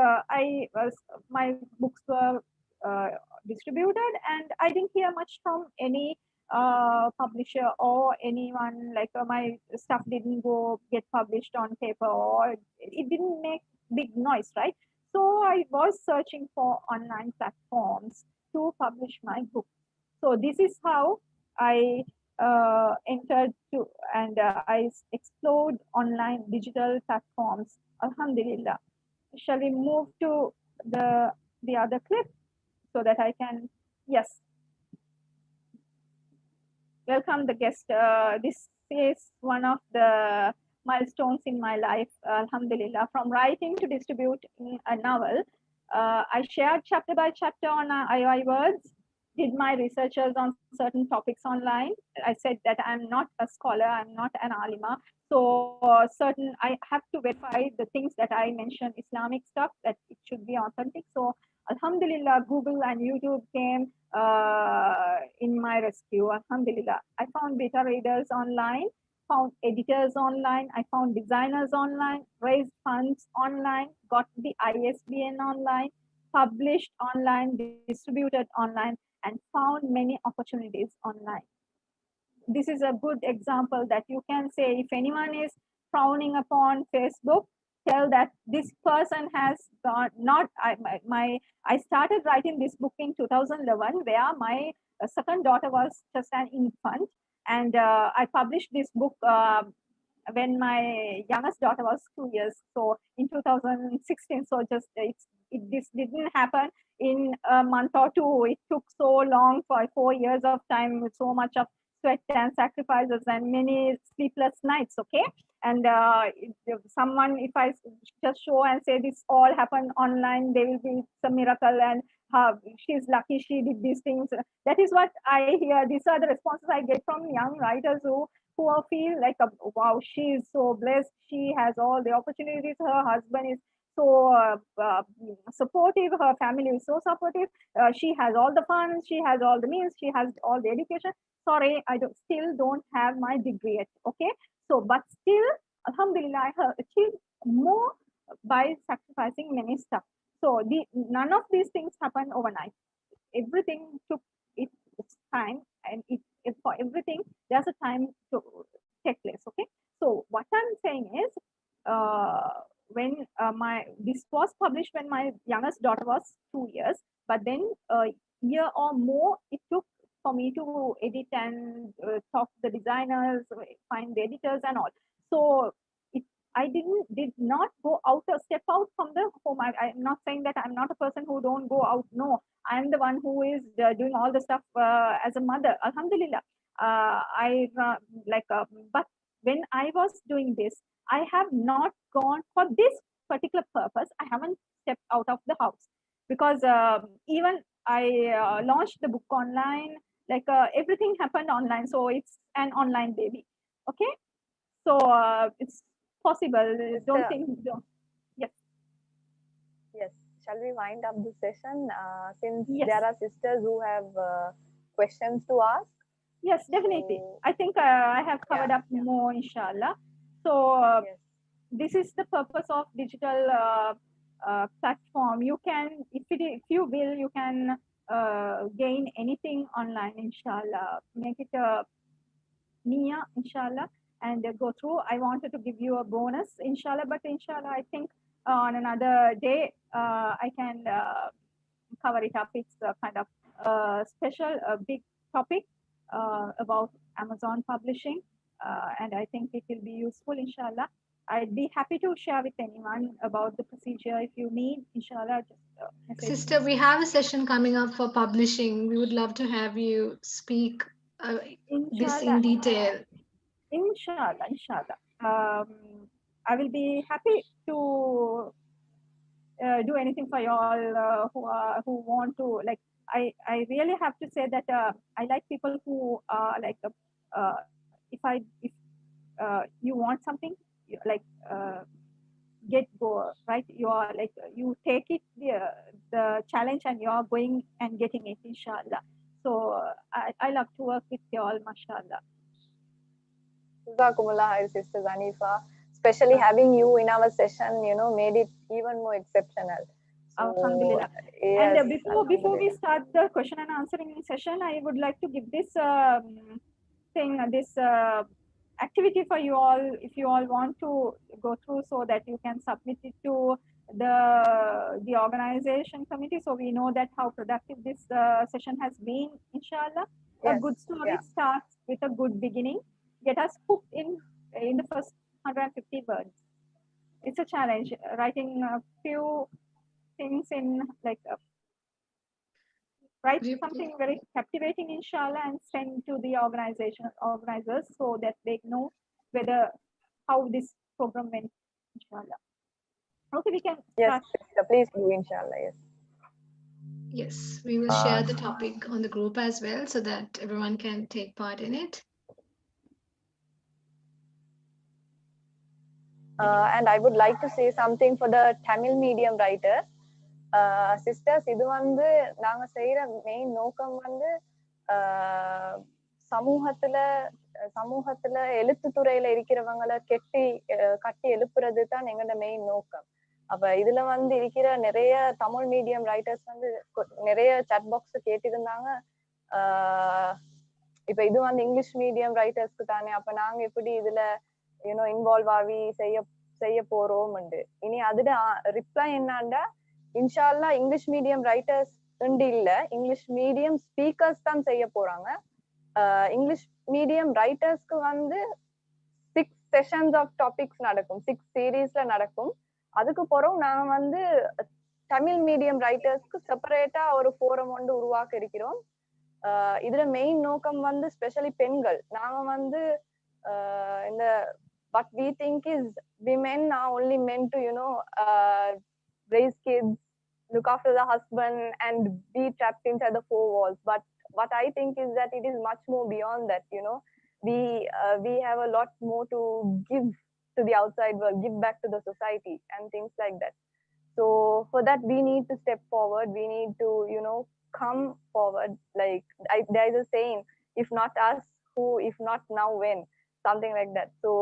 my books were distributed, and I didn't hear much from any publisher or anyone. Like my stuff didn't go get published on paper, or it didn't make big noise, right? So I was searching for online platforms to publish my book. So this is how I entered to, and I explored online digital platforms. Alhamdulillah. Shall we move to the other clip so that I can? Yes. Welcome the guest. This is one of the milestones in my life, alhamdulillah. From writing to distributing a novel, I shared chapter by chapter on IOI Words, did my researches on certain topics online. I said that I'm not a scholar, I'm not an alima. So I have to verify the things that I mention Islamic stuff, that it should be authentic. So alhamdulillah, Google and YouTube came in my rescue. Alhamdulillah. I found beta readers online, found editors online, I found designers online, raised funds online, got the ISBN online, published online, distributed online, and found many opportunities online. This is a good example that you can say, if anyone is frowning upon Facebook, tell that this person has not. I started writing this book in 2011, where my second daughter was just an infant, and I published this book when my youngest daughter was 2 years. So in 2016, so just this didn't happen in a month or two. It took so long, for 4 years of time, with so much of sweat and sacrifices and many sleepless nights. Okay. And if someone, if I just show and say this all happened online, there will be some miracle, and she's lucky she did these things. That is what I hear. These are the responses I get from young writers who feel like, wow, she is so blessed. She has all the opportunities. Her husband is so supportive. Her family is so supportive. She has all the funds. She has all the means. She has all the education. Sorry, I still don't have my degree yet. Okay. So, but still, alhamdulillah, I have achieved more by sacrificing many stuff. So none of these things happen overnight. Everything took its time, and for everything there's a time to take place. Okay. So what I'm saying is, when this was published when my youngest daughter was 2 years, but then a year or more it took for me to edit and talk to the designers, find the editors and all. So if I did not go out or step out from the home, I'm not saying that I'm not a person who don't go out. No, I'm the one who is doing all the stuff as a mother. Alhamdulillah. But when I was doing this, I have not gone for this particular purpose. I haven't stepped out of the house because even I launched the book online. Everything happened online, so it's an online baby. Okay, so it's possible. Don't Sister, think. Yes. yes. Shall we wind up the session? Since Yes. there are sisters who have questions to ask. Yes, definitely. So, I think I have covered up more, inshallah. So yes. this is the purpose of digital platform. You can, if you will, you can gain anything online, inshallah. Make it a niya, inshallah, and go through. I wanted to give you a bonus, inshallah, but inshallah, I think on another day I can cover it up. It's a kind of special, big topic about Amazon publishing, and I think it will be useful, inshallah. I'd be happy to share with anyone about the procedure if you need, inshallah. Just message Sister, me. we have a session coming up for publishing. We would love to have you speak this in Inshallah, detail. inshallah, inshallah. I will be happy to do anything for you all who want to like. I really have to say that I like people who if you want something get go right. You are like you take it the challenge and you are going and getting it, inshallah. So I love to work with you all, mashallah. Jazakumullah khair, Sister Zaneefa. Especially having you in our session, made it even more exceptional. So, Alhamdulillah. yes, And before we start the question and answering session, I would like to give this this activity for you all, if you all want to go through, so that you can submit it to the organization committee, so we know that how productive this session has been, inshallah. A yes, good story yeah. starts with a good beginning. Get us hooked in the first 150 words. It's a challenge, writing a few things in write something very captivating, inshallah, and send to the organizers, so that they know whether how this program went, inshallah. Okay, we can Yes, start. Sister, please do, inshallah. Yes. Yes, we will share the topic on the group as well so that everyone can take part in it. And I would like to say something for the Tamil medium writers. Sisters, இது வந்து நாங்க செய்யற main நோக்கம் வந்து சமூகத்துல எழுத்துத்துறையில இருக்கிறவங்களை கட்டி எழுப்புறது தான் எங்களோட மெயின் நோக்கம். அப்ப இதுல வந்து இருக்கிற நிறைய தமிழ் மீடியம் ரைட்டர்ஸ் வந்து நிறைய சாட் பாக்ஸ் கேட்டிருந்தாங்க. இப்ப இது வந்து இங்கிலீஷ் மீடியம் ரைட்டர்ஸ்க்கு தானே, அப்ப நாங்க எப்படி இதுல இன்வால்வ் ஆகி செய்ய போறோம். இனி அதுல ரிப்ளை என்னண்டா, இன்ஷால்லா இங்கிலீஷ் மீடியம் ரைட்டர்ஸ் இல்ல, இங்கிலீஷ் மீடியம் ஸ்பீக்கர்ஸ் தான் செய்ய போறாங்க. இங்கிலீஷ் மீடியம் ரைட்டர்ஸ்க்கு வந்து 6 செஷன்ஸ் ஆஃப் டாபிக்ஸ் நடக்கும், 6 சீரீஸ்ல நடக்கும். அதுக்கு பிறகு நாங்க வந்து தமிழ் மீடியம் ரைட்டர்ஸ்க்கு செப்பரேட்டா ஒரு ஃபோரம் ஒன்று உருவாக்க இருக்கிறோம். இதுல மெயின் நோக்கம் வந்து ஸ்பெஷலி பெண்கள். நாங்க வந்து இந்த what we think is women are only meant to raise kids, look after the husband, and be trapped inside the 4 walls. But what I think is that it is much more beyond that. We have a lot more to give to the outside world, give back to the society and things like that. So for that we need to step forward, we need to come forward. Like there is a saying, if not us, who? If not now, when? Something like that. So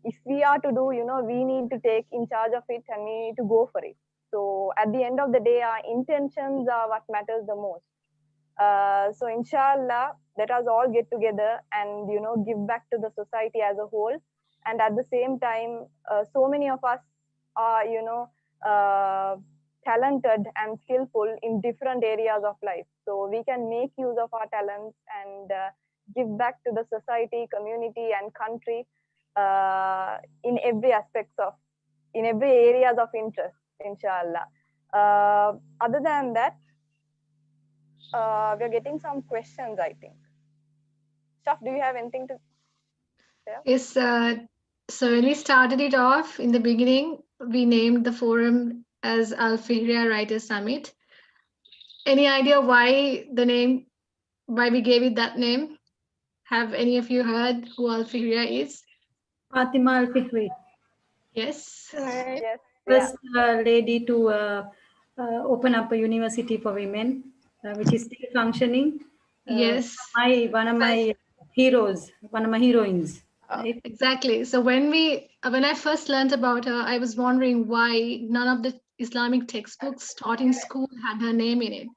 if we are to do, we need to take in charge of it and we need to go for it. So at the end of the day, our intentions are what matters the most. So inshallah, let us all get together and give back to the society as a whole. And at the same time, so many of us are talented and skillful in different areas of life. So we can make use of our talents and give back to the society, community, and country in every aspects of, in every areas of interest, inshallah. Other than that, we're getting some questions, I think. Shaf, do you have anything to share? Yes, so when we started it off in the beginning, we named the forum as Al Fihriya Writers Summit. Any idea why the name, why we gave it that name? Have any of you heard who Al Fihriya is? Fatima Al-Fihri, Yes. Right. Yes. first lady to open up a university for women, which is still functioning. Yes. One of my heroes, one of my heroines. Right? Exactly. So when I first learned about her, I was wondering why none of the Islamic textbooks taught in school had her name in it.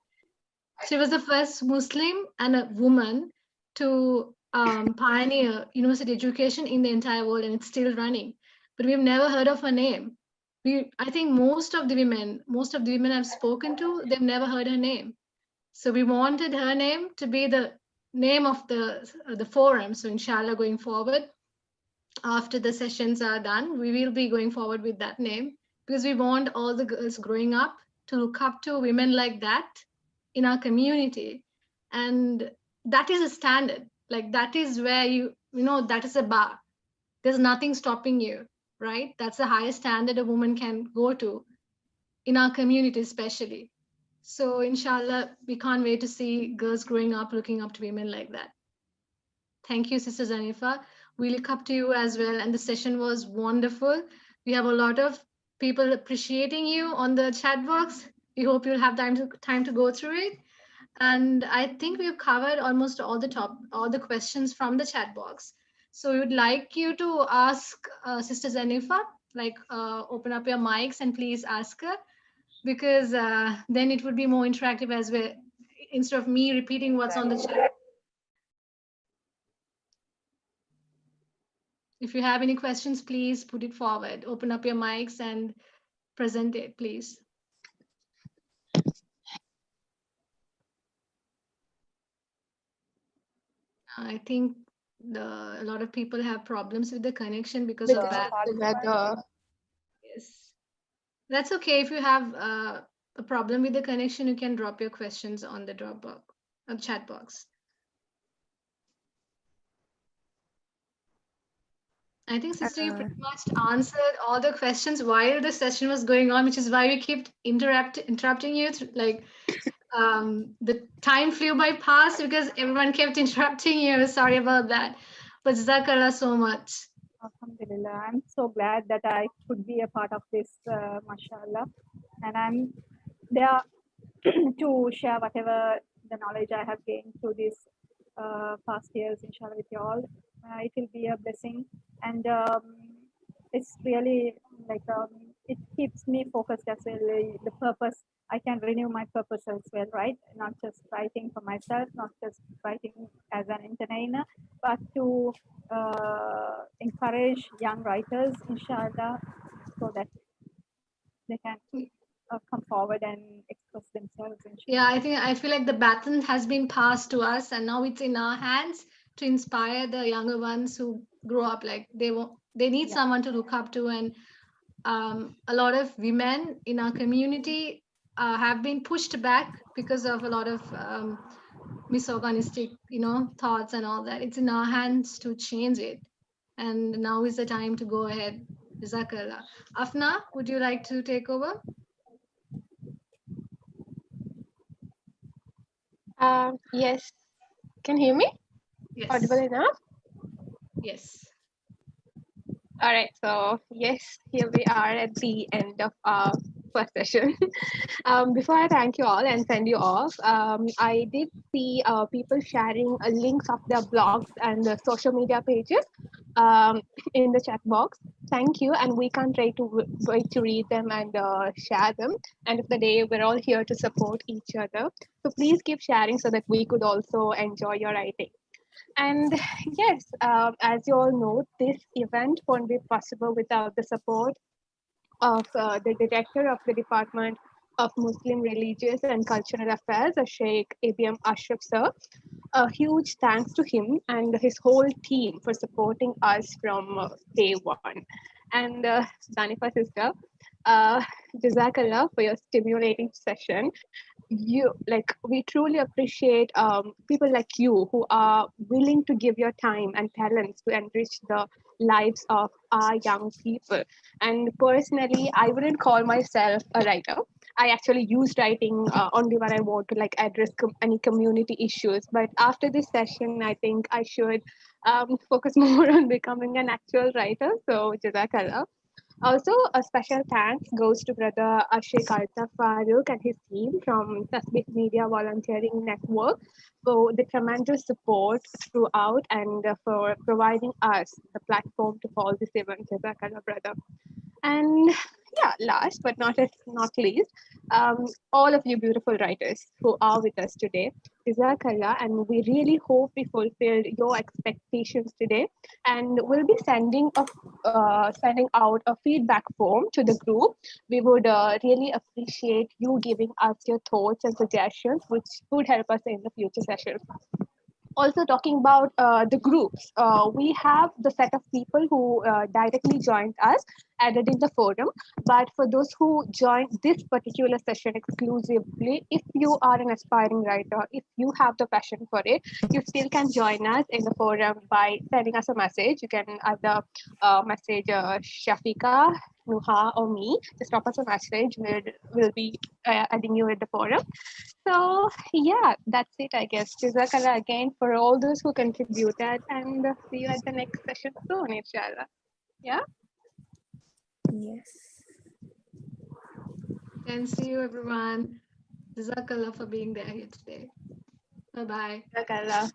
She was the first Muslim and a woman to pioneer university education in the entire world, and it's still running. But we've never heard of her name. I think most of the women I've spoken to, they've never heard her name. So we wanted her name to be the name of the forum. So inshallah, going forward, after the sessions are done, we will be going forward with that name because we want all the girls growing up to look up to women like that in our community. And that is a standard. Like that is where that is a bar. There's nothing stopping you, right? That's the highest standard a woman can go to in our community, especially. So inshallah, we can't wait to see girls growing up looking up to women like that. Thank you, Sister Zeneefa. We look up to you as well. And the session was wonderful. We have a lot of people appreciating you on the chat box. We hope you'll have time to go through it. And I think we've covered almost all the questions from the chat box. So we would like you to ask Sister Zeneefa, open up your mics and please ask her, because then it would be more interactive as well, instead of me repeating what's on the chat. If you have any questions, please put it forward. Open up your mics and present it, please. I think a lot of people have problems with the connection because of bad weather. Yes. That's okay. If you have a problem with the connection, you can drop your questions on the Dropbox, chat box. I think, Sister, you pretty much answered all the questions while the session was going on, which is why we kept interrupting you. The time flew by past because everyone kept interrupting you. Sorry about that. But Jazakallah so much. Alhamdulillah, I'm so glad that I could be a part of this, mashallah. And I'm there to share whatever the knowledge I have gained through these past years, inshallah, with you all. It will be a blessing. And it's really it keeps me focused as well. The purpose, I can renew my purpose as well, right? Not just writing for myself, not just writing as an entertainer, but to encourage young writers, inshallah, so that they can come forward and express themselves. Yeah, I feel like the baton has been passed to us, and now it's in our hands to inspire the younger ones who grow up. Like they need someone to look up to, and a lot of women in our community have been pushed back because of a lot of misogynistic, thoughts and all that. It's in our hands to change it, and now is the time to go ahead. Jazakallah. Afna, would you like to take over? Yes. Can you hear me? Yes. Audible enough? Yes. All right. So yes, here we are at the end of our first session. Before I thank you all and send you off, I did see people sharing links of their blogs and the social media pages in the chat box. Thank you, and we can't wait to read them and share them. End of the day, we're all here to support each other. So please keep sharing so that we could also enjoy your writing. And yes, as you all know, this event won't be possible without the support of the director of the Department of Muslim Religious and Cultural Affairs, Sheikh ABM Ashraf sir. a huge thanks to him and his whole team for supporting us from day one. And Zaneefa sister, uh, Jazakallah for your stimulating session. You like we truly appreciate people like you who are willing to give your time and talents to enrich the lives of our young people. And personally, I wouldn't call myself a writer. I actually use writing only when I want to like address any community issues. But after this session, I think I should focus more on becoming an actual writer. So jazakallah. Also, a special thanks goes to Brother Ashik Alta Farooq and his team from Tasbih Media Volunteering Network for the tremendous support throughout and for providing us the platform to hold this event. Jazakallah, brother. And yeah, last but not least, all of you beautiful writers who are with us today, Jazakallah, and we really hope we fulfilled your expectations today. And we'll be sending out a feedback form to the group. We would really appreciate you giving us your thoughts and suggestions, which would help us in the future sessions. Also talking about the groups, we have the set of people who directly joined us added in the forum. But for those who joined this particular session exclusively, if you are an aspiring writer, if you have the passion for it, you still can join us in the forum by sending us a message. You can either message Shafika, Nuha, or me. Just drop us a message. We'll be adding you in the forum. So yeah, that's it, I guess. Jazakallah again for all those who contributed, and see you at the next session soon, inshallah. Yeah. Yes. And see you, everyone. Jazakallah for being there here today. Bye bye. Jazakallah.